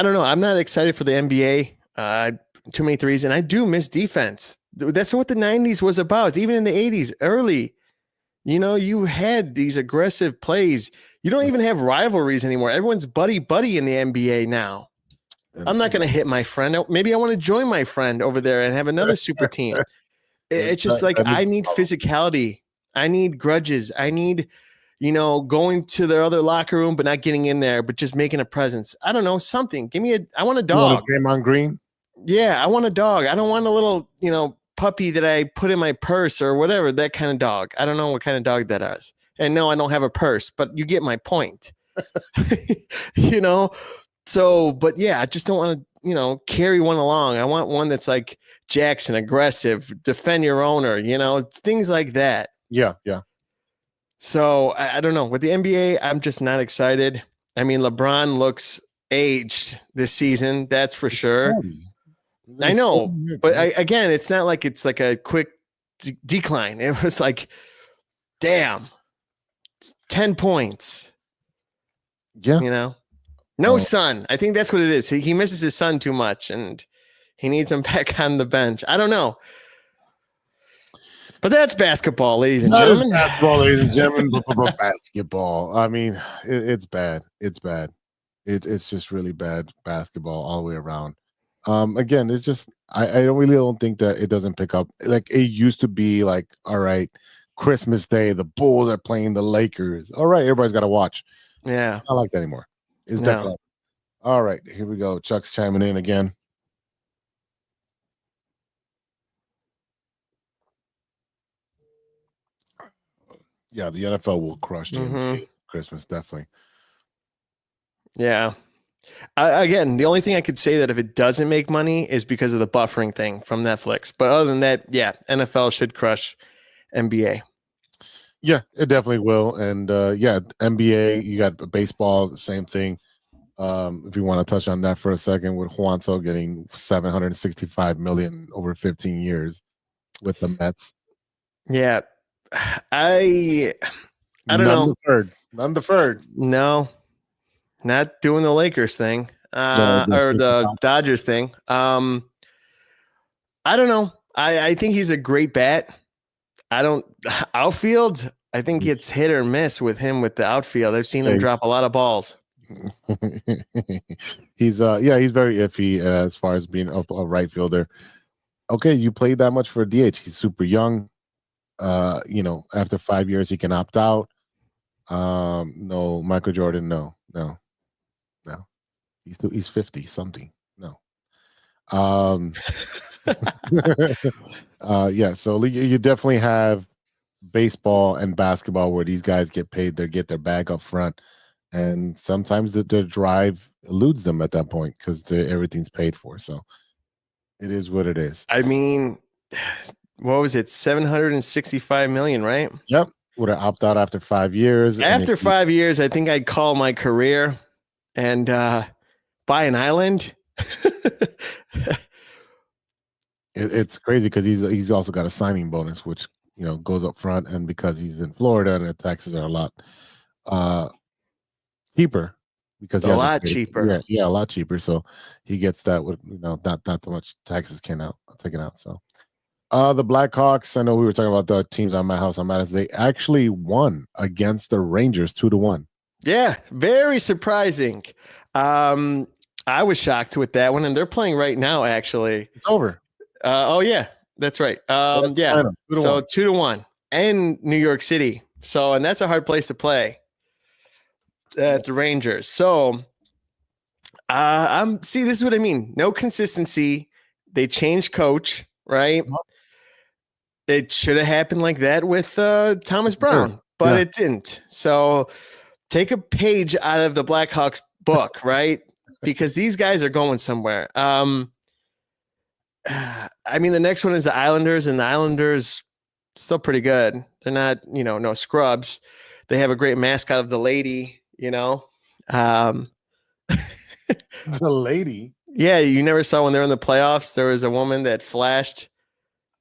don't know. I'm not excited for the NBA. Too many threes, and I do miss defense. That's what the 90s was about. Even in the 80s, early, you had these aggressive plays. You don't even have rivalries anymore. Everyone's buddy in the NBA now. I'm not going to hit my friend. Maybe I want to join my friend over there and have another super team. It's just like I need physicality. I need grudges. I need, going to their other locker room, but not getting in there, but just making a presence. I don't know, something. I want a dog. You want a Draymond Green? Yeah, I want a dog. I don't want a little, puppy that I put in my purse or whatever, that kind of dog. I don't know what kind of dog that is. And no, I don't have a purse, but you get my point. So, but yeah, I just don't want to, carry one along. I want one that's like Jackson, aggressive, defend your owner, things like that. Yeah. So I don't know. With the NBA, I'm just not excited. I mean, LeBron looks aged this season. That's for sure. I know, but again, it's not like it's like a quick decline. It was like, damn, it's 10 points. Yeah. No son. I think that's what it is. He misses his son too much, and he needs him back on the bench. I don't know. But that's basketball, ladies and gentlemen. Basketball, ladies and gentlemen. Basketball. I mean, it's bad. It's bad. It's just really bad basketball all the way around. Again, it's just I really don't think that it doesn't pick up. Like it used to be like, all right, Christmas Day, the Bulls are playing the Lakers. All right, everybody's got to watch. Yeah. It's not like that anymore. It's definitely. All right, here we go. Chuck's chiming in again. Yeah, the NFL will crush the NBA Christmas, definitely. Yeah. Again, the only thing I could say that if it doesn't make money is because of the buffering thing from Netflix. But other than that, yeah, NFL should crush NBA. Yeah, it definitely will. And yeah, NBA, you got baseball, same thing. If you want to touch on that for a second, with Juanto getting $765 million over 15 years with the Mets. Yeah, I don't know. None deferred. No, not doing the Lakers thing or the Dodgers thing. I don't know. I think he's a great bat. Outfield, I think it's hit or miss with him with the outfield. I've seen him drop a lot of balls. He's very iffy as far as being a right fielder. Okay, you played that much for DH. He's super young. After 5 years he can opt out. No, Michael Jordan, no. He's 50 something. No. Um, yeah, so you definitely have baseball and basketball where these guys get paid, they get their bag up front, and sometimes the drive eludes them at that point because everything's paid for. So it is what it is. I mean, what was it? 765 million, right? Yep. Would have opt out after 5 years. After 5 years, I think I'd call my career and buy an island. It's crazy because he's also got a signing bonus, which goes up front, and because he's in Florida and the taxes are a lot cheaper because a lot cheaper. Yeah, a lot cheaper. So he gets that with not that much taxes taken out. So the Blackhawks, I know we were talking about the teams on my house on Madison. They actually won against the Rangers 2-1. Yeah, very surprising. I was shocked with that one, and they're playing right now. Actually, it's over. Oh yeah, that's right. Yeah, so 2-1 and New York City. So, and that's a hard place to play at the Rangers. So, this is what I mean. No consistency. They changed coach, right? It should have happened like that with Thomas Brown, but it didn't. So, take a page out of the Blackhawks book, right? Because these guys are going somewhere. I mean, the next one is the Islanders, and the Islanders still pretty good. They're not, no scrubs. They have a great mascot of the lady, The lady? Yeah, you never saw when they were in the playoffs, there was a woman that flashed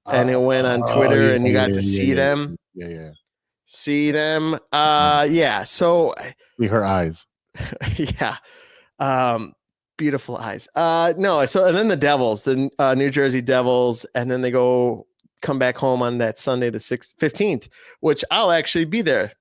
and it went on Twitter and you got to see them. Yeah. See them. Yeah. So see her eyes. Yeah. Beautiful eyes. No. So, and then the Devils, the New Jersey Devils, and then they come back home on that Sunday, the 15th, which I'll actually be there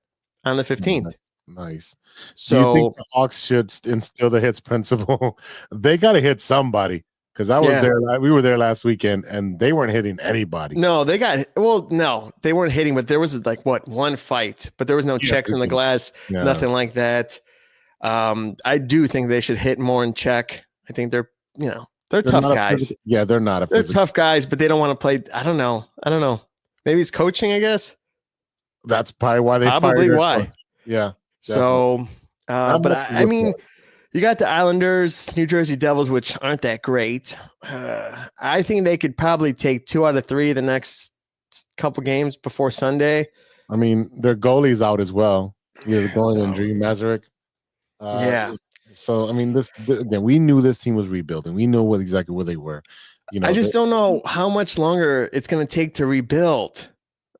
on the 15th. Nice. So do you think the Hawks should instill the hits principle? They got to hit somebody, because I was there. We were there last weekend, and they weren't hitting anybody. No, no, they weren't hitting, but there was one fight, but there was no checks in the glass, nothing like that. I do think they should hit more in check. I think they're tough guys. They're not. They're tough guys, but they don't want to play. I don't know. Maybe it's coaching, I guess. That's probably why they probably fired why. Coach. Yeah. So, but I mean, you got the Islanders, New Jersey Devils, which aren't that great. I think they could probably take 2 out of 3 the next couple games before Sunday. I mean, their goalie's out as well. Yeah, the goalie injury, Mazurek. So I mean, again, we knew this team was rebuilding. We know exactly where they were. I just don't know how much longer it's going to take to rebuild.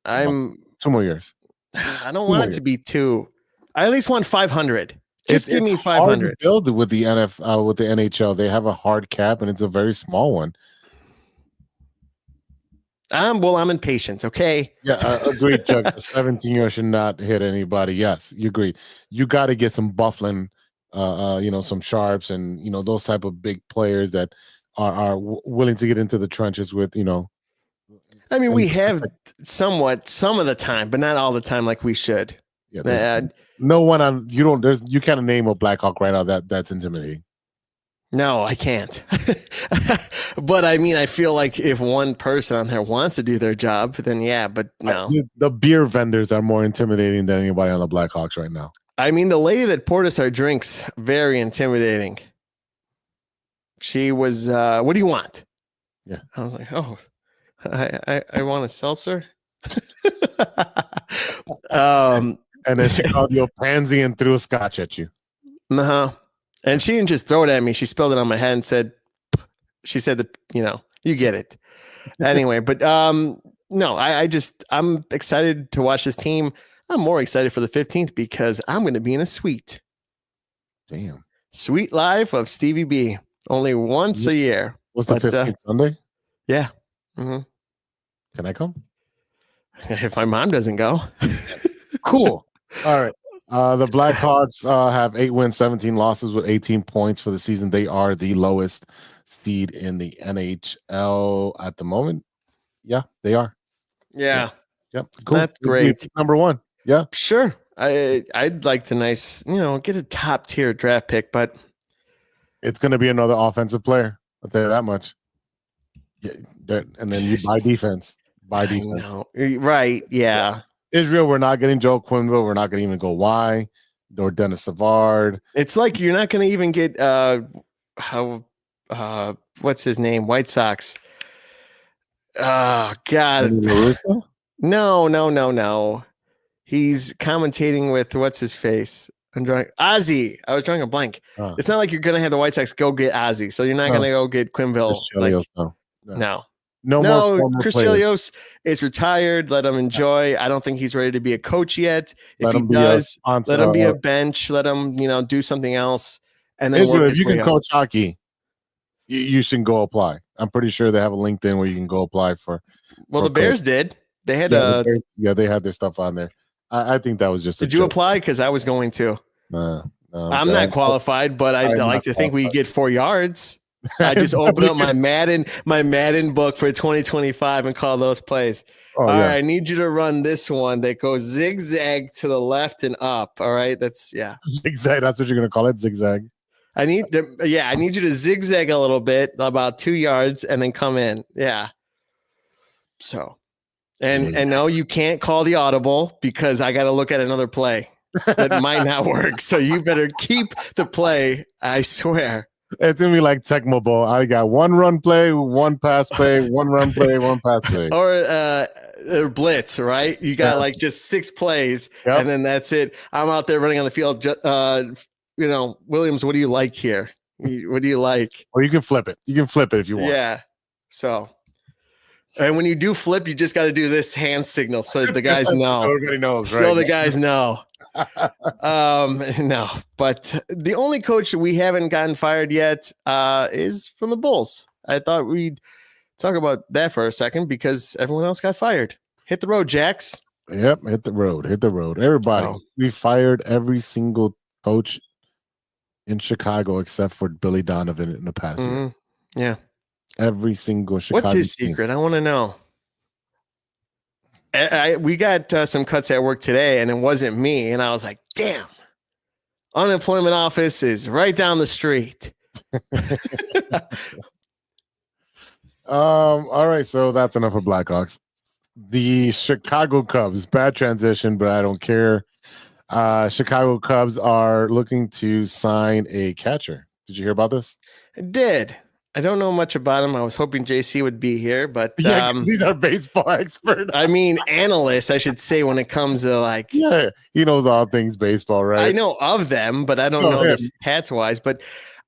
2 more years. I don't want it to be 2. I at least want 500. Just give me 500. Build with the with the NHL. They have a hard cap, and it's a very small one. I'm impatient. Okay. Yeah, agreed, Chuck. The 17-year should not hit anybody. Yes, you agree. You got to get some Bufflin, some Sharps, and those type of big players that are willing to get into the trenches with. I mean, we have some of the time, but not all the time like we should. Yeah, no one on you can't name a Blackhawk right now that's intimidating. No, I can't. But I mean, I feel like if one person on there wants to do their job, then but no. The beer vendors are more intimidating than anybody on the Blackhawks right now. I mean, the lady that poured us our drinks, very intimidating. She was, what do you want? Yeah. I was like, oh, I want a seltzer. And then she called you a pansy and threw a scotch at you. Uh-huh. And she didn't just throw it at me. She spilled it on my head and said, you get it. Anyway, but no, I'm excited to watch this team. I'm more excited for the 15th because I'm going to be in a suite. Damn. Suite live of Stevie B. Only once a year. What's the 15th, Sunday? Yeah. Mm-hmm. Can I come? If my mom doesn't go. Cool. All right. The Blackhawks have 8 wins, 17 losses with 18 points for the season. They are the lowest seed in the NHL at the moment. Yeah, they are. Yeah. Yep. Cool. That's great. Number 1. Yeah. Sure. I'd like to get a top tier draft pick, but it's going to be another offensive player. I'll tell you that much. Yeah, and then you buy defense. Buy I defense. know. Right. Yeah. Israel, we're not getting Joe Quenneville. We're not going to even go Y nor Dennis Savard. It's like you're not going to even get what's his name? White Sox. Oh God. LaRussa? No. He's commentating with what's his face? I'm drawing Ozzy. I was drawing a blank. It's not like you're gonna have the White Sox go get Ozzy, so you're not gonna go get Quenneville. No. Chris Chelios is retired. Let him enjoy. I don't think he's ready to be a coach yet. If he does, let him be a bench. Let him, do something else. And then if you can coach hockey, you should go apply. I'm pretty sure they have a LinkedIn where you can go apply for. Well, the Bears did. They had they had their stuff on there. I think that was just. Did you apply? Because I was going to. I'm not qualified, but I'd like to think we get 4 yards. I just open up my Madden book for 2025 and call those plays. All right, I need you to run this one that goes zigzag to the left and up. All right, zigzag. That's what you're gonna call it, zigzag. I need you to zigzag a little bit, about 2 yards, and then come in. Yeah. So, and no, you can't call the audible because I got to look at another play that might not work. So you better keep the play. I swear. It's gonna be like Tecmo Bowl. I got 1 run play, 1 pass play, 1 run play, 1 pass play. Or blitz, right? You got like just 6 plays, and then that's it. I'm out there running on the field. Williams, what do you like here? What do you like? Or you can flip it. You can flip it if you want. Yeah. So, and when you do flip, you just got to do this hand signal so the guys know. So everybody knows, right? So the guys know. No, but the only coach we haven't gotten fired yet is from the Bulls. I thought we'd talk about that for a second because everyone else got fired. Hit the road, Jax. Yep, hit the road. Everybody. We fired every single coach in Chicago except for Billy Donovan in the past year. Yeah. Every single Chicago. What's his secret? I want to know. We got some cuts at work today, and it wasn't me. And I was like, damn, unemployment office is right down the street. All right, so that's enough of Blackhawks. The Chicago Cubs, bad transition, but I don't care. Chicago Cubs are looking to sign a catcher. Did you hear about this? I did. I don't know much about him. I was hoping JC would be here, but he's our baseball expert. I mean, analyst, I should say, when it comes to he knows all things baseball, right? I know of them, but I don't know the stats wise. But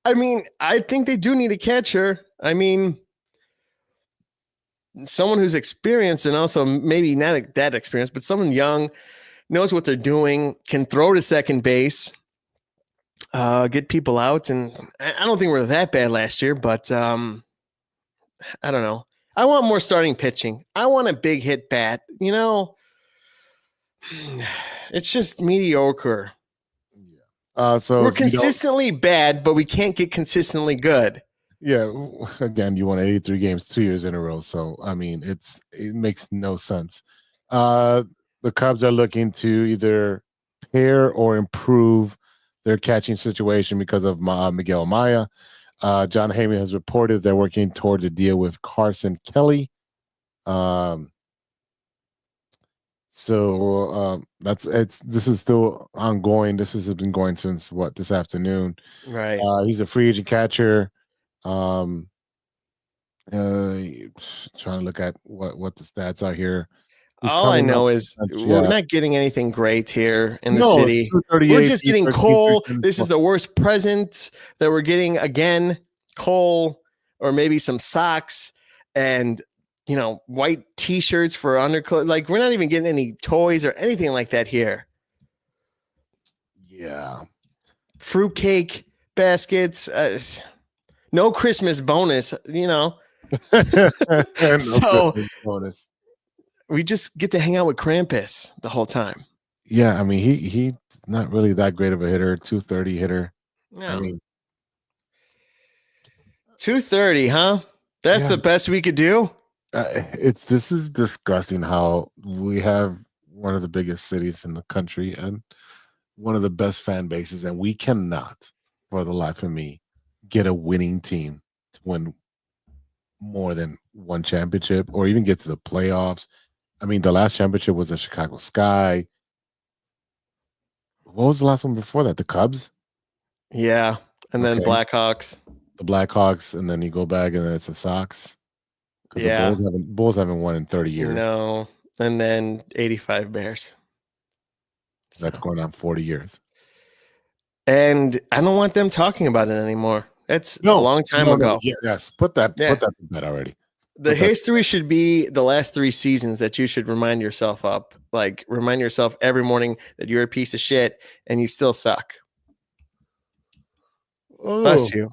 I mean, I think they do need a catcher. I mean, someone who's experienced and also maybe not that experienced, but someone young, knows what they're doing, can throw to second base. Get people out, and I don't think we're that bad last year, but I don't know. I want more starting pitching. I want a big hit bat. It's just mediocre. So we're consistently bad, but we can't get consistently good. Yeah, again, you won 83 games 2 years in a row, so I mean, it makes no sense. The Cubs are looking to either pair or improve their catching situation because of Miguel Amaya. John Heyman has reported they're working towards a deal with Carson Kelly. This is still ongoing. This has been going since this afternoon. Right. He's a free agent catcher. Trying to look at what the stats are here. All I know is we're not getting anything great here in the city. We're just getting Cole. This is the worst present that we're getting again. Cole, or maybe some socks and white T-shirts for underclothes. Like, we're not even getting any toys or anything like that here. Yeah, fruitcake baskets. No Christmas bonus. No so Christmas bonus. We just get to hang out with Krampus the whole time. Yeah, I mean, he's not really that great of a hitter, 230 hitter. No. I mean, 230, huh? That's the best we could do? This is disgusting how we have one of the biggest cities in the country and one of the best fan bases, and we cannot, for the life of me, get a winning team to win more than one championship or even get to the playoffs. I mean, the last championship was the Chicago Sky. What was the last one before that? The Cubs? Yeah. And then Okay. Blackhawks. The Blackhawks, and then you go back and then it's the Sox. Because Yeah. the Bulls haven't won in 30 years. No. And then 85 Bears. That's So. going on 40 years. And I don't want them talking about it anymore. That's a long time ago. Yes, put that to bed already. The history should be the last 3 seasons that you should remind yourself up. Like, remind yourself every morning that you're a piece of shit and you still suck. Bless you.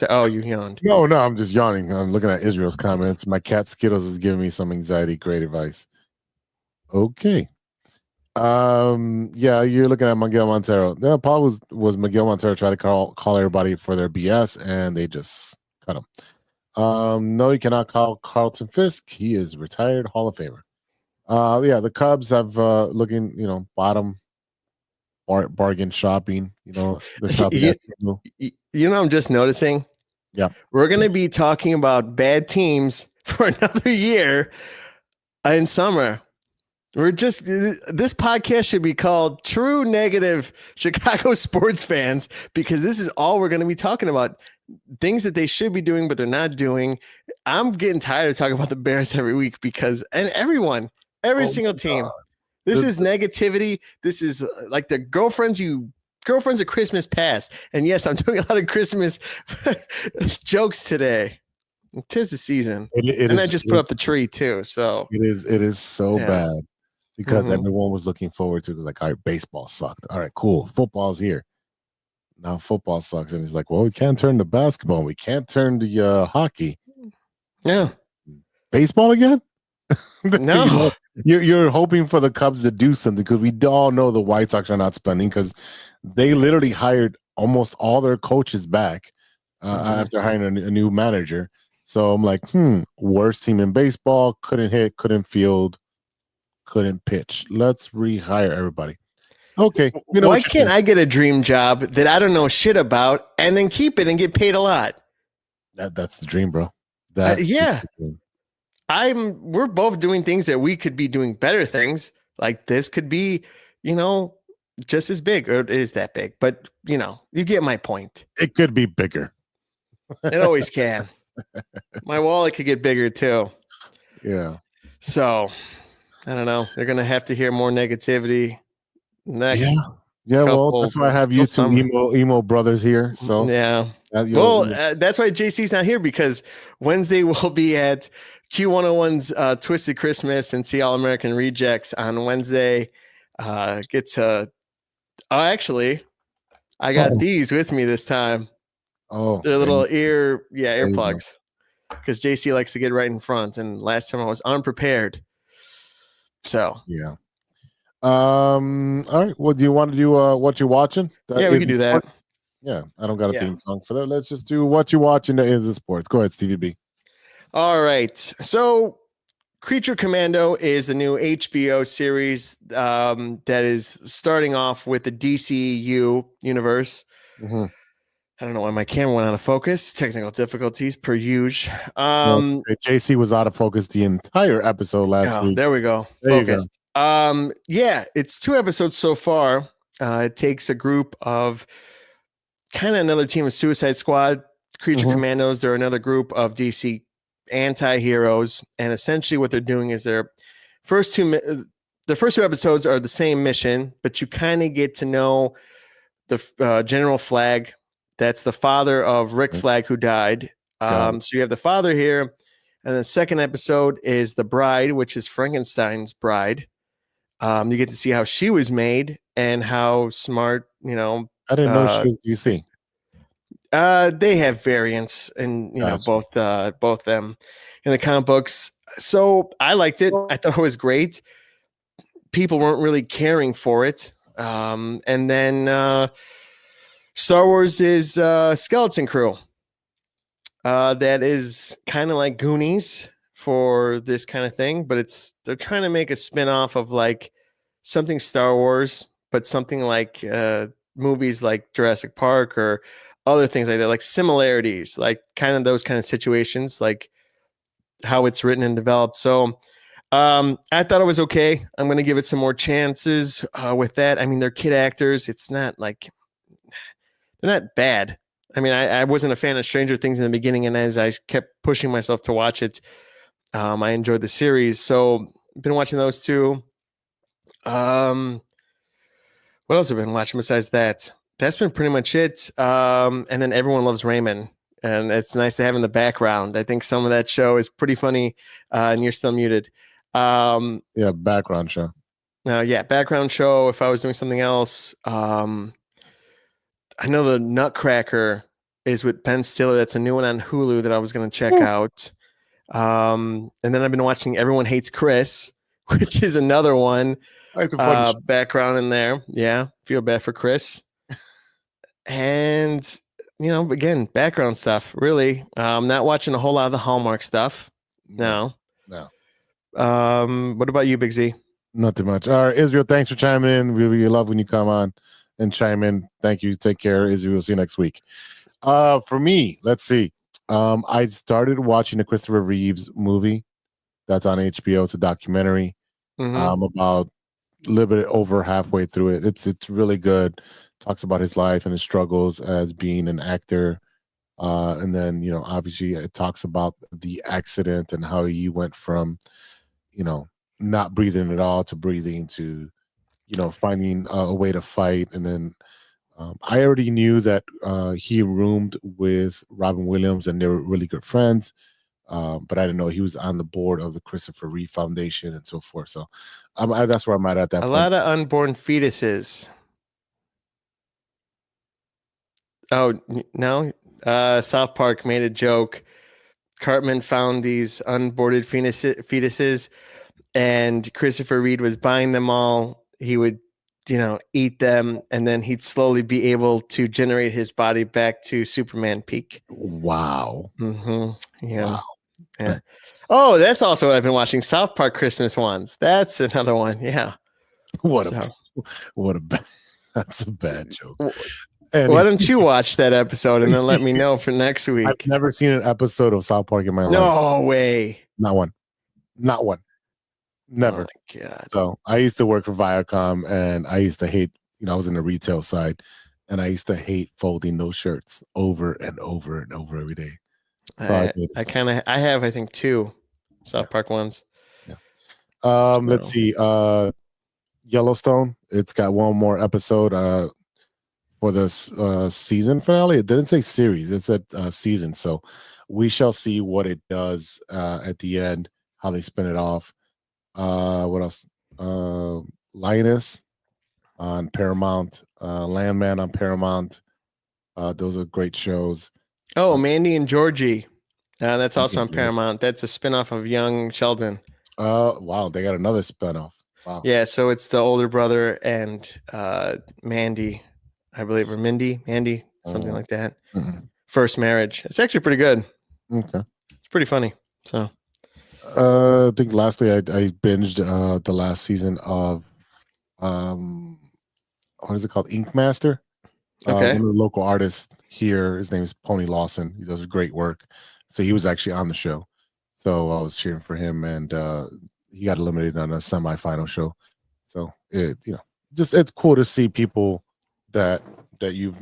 Oh, you yawned. No, I'm just yawning. I'm looking at Israel's comments. My cat Skittles is giving me some anxiety. Great advice. Okay. Yeah, you're looking at Miguel Montero. The problem was Miguel Montero trying to call everybody for their BS, and they just cut him. No, you cannot call Carlton Fisk. He is retired Hall of Famer. Yeah, the Cubs have looking, bottom bargain shopping. The shopping. I'm just noticing. Yeah, we're gonna be talking about bad teams for another year in summer. This podcast should be called True Negative Chicago Sports Fans, because this is all we're going to be talking about. Things that they should be doing, but they're not doing. I'm getting tired of talking about the Bears every week and every single team. This is negativity. This is like the girlfriends of Christmas past. And yes, I'm doing a lot of Christmas jokes today. 'Tis the season. I just put up the tree too. So it is so bad. Because everyone was looking forward to it. It was like, all right, baseball sucked. All right, cool. Football's here. Now football sucks. And he's like, well, we can't turn to basketball. We can't turn to hockey. Yeah. Baseball again? No. You're hoping for the Cubs to do something, because we all know the White Sox are not spending, because they literally hired almost all their coaches back after hiring a new manager. So I'm like, worst team in baseball, couldn't hit, couldn't field, couldn't pitch. Let's rehire everybody. Okay. Why can't I get a dream job that I don't know shit about and then keep it and get paid a lot? That's the dream, bro. Yeah. We're both doing things that we could be doing better things. Like this could be, just as big, or it is that big, but you get my point. It could be bigger. It always can. My wallet could get bigger too. Yeah. So I don't know. They're gonna have to hear more negativity next. Yeah. Well, that's why I have you two emo brothers here. So yeah. That's why JC's not here, because Wednesday we'll be at Q101's Twisted Christmas and see All American Rejects on Wednesday. Actually, I got these with me this time. Oh, they're little earplugs, because JC likes to get right in front, and last time I was unprepared. So yeah. All right. Well, do you want to do what you're watching? Yeah, we can do that. Yeah, I don't got a theme song for that. Let's just do what you're watching that is the sports. Go ahead, Stevie B. All right. So Creature Commando is a new HBO series that is starting off with the DCU universe. Mm-hmm. I don't know why my camera went out of focus. Technical difficulties per usual. JC was out of focus the entire episode last week. There we go. Focused. It's 2 episodes so far. It takes a group of kind of another team of Suicide Squad, Creature Commandos. They're another group of DC anti-heroes, and essentially what they're doing is the first 2 episodes are the same mission, but you kind of get to know the General Flag. That's the father of Rick Flag, who died. So you have the father here, and the second episode is the bride, which is Frankenstein's bride. You get to see how she was made and how smart, I didn't know she was DC. They have variants, and both them in the comic books. So I liked it. I thought it was great. People weren't really caring for it. And then Star Wars is Skeleton Crew. That is kind of like Goonies for this kind of thing, but they're trying to make a spin-off of like something Star Wars, but something like movies like Jurassic Park or other things like that, like similarities, like kind of those kind of situations, like how it's written and developed. So I thought it was okay. I'm going to give it some more chances with that. I mean, they're kid actors. It's not like they're not bad. I mean, I wasn't a fan of Stranger Things in the beginning, and as I kept pushing myself to watch it, I enjoyed the series. So I've been watching those two. What else have I been watching besides that? That's been pretty much it. And then Everyone Loves Raymond, and it's nice to have in the background. I think some of that show is pretty funny, and you're still muted. Background show. Background show. If I was doing something else, I know the Nutcracker is with Ben Stiller. That's a new one on Hulu that I was going to check out. And then I've been watching Everyone Hates Chris, which is another one. Background in there. Yeah. Feel bad for Chris. And, again, background stuff, really. I'm not watching a whole lot of the Hallmark stuff. No. What about you, Big Z? Not too much. All right, Israel, thanks for chiming in. We love when you come on and chime in. Thank you. Take care, Israel. We'll see you next week. For me, let's see. I started watching the Christopher Reeves movie that's on HBO. It's a documentary. About a little bit over halfway through it. It's really good. Talks about his life and his struggles as being an actor. And then, obviously it talks about the accident and how he went from, not breathing at all to breathing to, finding a way to fight. And then I already knew that he roomed with Robin Williams and they were really good friends. But I didn't know he was on the board of the Christopher Reeve Foundation and so forth. So that's where I'm at that point. A lot of unborn fetuses. Oh, no. South Park made a joke. Cartman found these unboarded fetuses, and Christopher Reeve was buying them all. He would, eat them, and then he'd slowly be able to generate his body back to Superman peak. Wow. Mm-hmm. Yeah. Wow. Yeah. Oh, that's also what I've been watching. South Park Christmas ones. That's another one. Yeah. That's a bad joke. Why don't you watch that episode and then let me know for next week? I've never seen an episode of South Park in my life. No way. Not one. Never. Oh my God. So I used to work for Viacom, and I used to hate, I was in the retail side, and I used to hate folding those shirts over and over and over every day. So I have, I think, 2 South Park ones. Yeah. Let's see. Yellowstone. It's got one more episode for the season finale. It didn't say series. It said season. So we shall see what it does at the end, how they spin it off. What else? Lioness on Paramount, Landman on Paramount. Those are great shows. Oh, Mandy and Georgie. That's also on Paramount. That's a spinoff of Young Sheldon. Wow. They got another spinoff. Wow. Yeah. So it's the older brother and Mandy, I believe, or Mandy, something like that. Mm-hmm. First marriage. It's actually pretty good. Okay. It's pretty funny. So I think lastly I binged the last season of what is it called? Ink Master. Okay. One of the local artists here, his name is Pony Lawson. He does great work. So he was actually on the show. So I was cheering for him, and he got eliminated on a semifinal show. So it's cool to see people that you've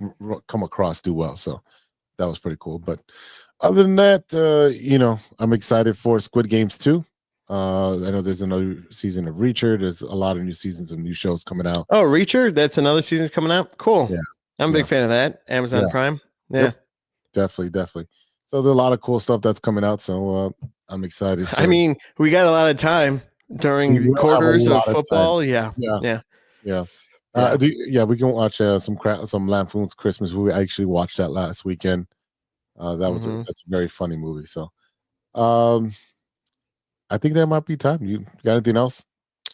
come across do well. So that was pretty cool. But other than that, I'm excited for Squid Games 2. I know there's another season of Reacher. There's a lot of new seasons of new shows coming out. Oh, Reacher? That's another season's coming out? Cool. Yeah. I'm a big fan of that. Amazon Prime. Yeah. Yep. Definitely. So there's a lot of cool stuff that's coming out. So I'm excited. I mean, we got a lot of time during the quarters of football. Yeah. We can watch some Lampoon's Christmas movie. I actually watched that last weekend. That's a very funny movie. So I think that might be time. You got anything else?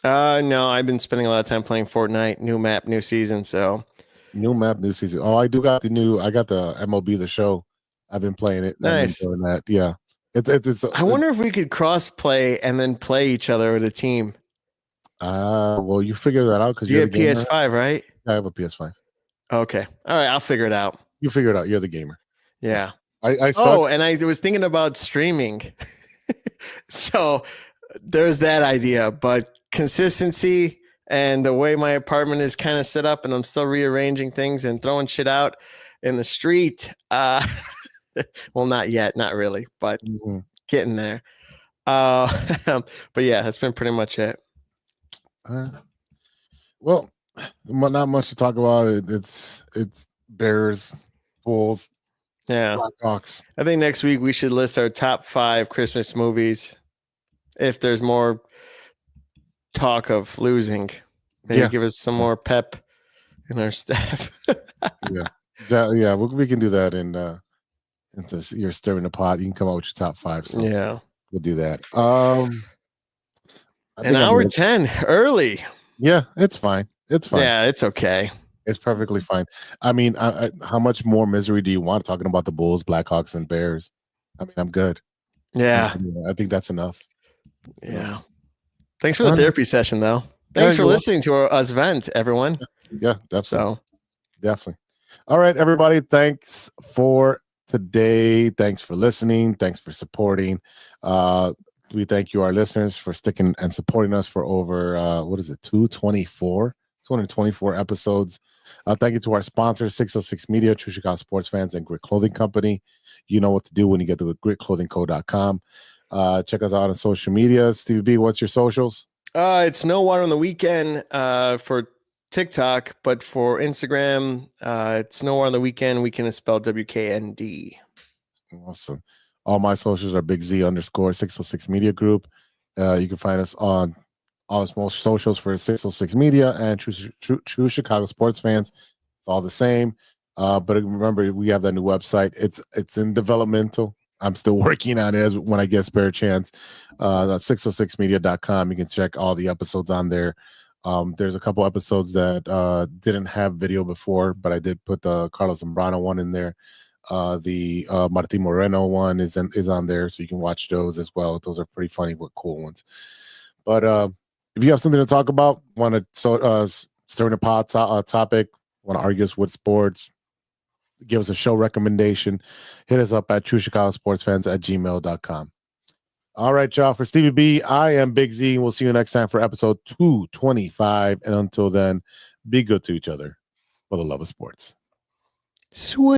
No, I've been spending a lot of time playing Fortnite. New map, new season. So new map, new season. Oh, I got the MLB The Show. I've been playing it. Nice. Doing that. Yeah. It's I wonder if we could cross play and then play each other with a team. Well, you figure that out because you have PS5, right? I have a PS5. Okay. All right. I'll figure it out. You figure it out. You're the gamer. Yeah. I saw. And I was thinking about streaming. So there's that idea, but consistency and the way my apartment is kind of set up, and I'm still rearranging things and throwing shit out in the street. Well, not yet, not really, but getting there. But yeah, that's been pretty much it. Well, not much to talk about. It's Bears, Bulls, Yeah. Blackhawks. I think next week we should list our top 5 Christmas movies. If there's more talk of losing, maybe give us some more pep in our staff. Yeah, we can do that. You're stirring the pot. You can come out with your top 5. So yeah, we'll do that. An hour 10 early. Yeah, it's fine. It's fine. Yeah, it's okay. It's perfectly fine. I mean, how much more misery do you want talking about the Bulls, Blackhawks, and Bears? I mean, I'm good. Yeah. I think that's enough. Yeah. Thanks for the therapy session, though. Thanks for listening to us vent, everyone. Yeah, definitely. Definitely. All right, everybody. Thanks for today. Thanks for listening. Thanks for supporting. We thank you, our listeners, for sticking and supporting us for over, 224 episodes. Thank you to our sponsors, 606 Media, True Chicago Sports Fans, and Grit Clothing Company. You know what to do when you get to gritclothingco.com. Check us out on social media. Stevie B, what's your socials? It's No Water on the Weekend for TikTok, but for Instagram, it's No Water on the Weekend. Weekend is spelled WKND. Awesome. All my socials are Big Z _606 Media Group. You can find us on all most socials for 606 Media and True Chicago Sports Fans. It's all the same. But remember, we have that new website. It's in developmental. I'm still working on it when I get spare chance. 606media.com. You can check all the episodes on there. There's a couple episodes that didn't have video before, but I did put the Carlos Zambrano one in there. The Martin Moreno one is on there, so you can watch those as well. Those are pretty funny but cool ones. But if you have something to talk about, want to stir in the pot topic, want to argue us with sports, give us a show recommendation, hit us up at truechicagosportsfans@gmail.com. All right, y'all. For Stevie B, I am Big Z, and we'll see you next time for episode 225. And until then, be good to each other for the love of sports. Sweet.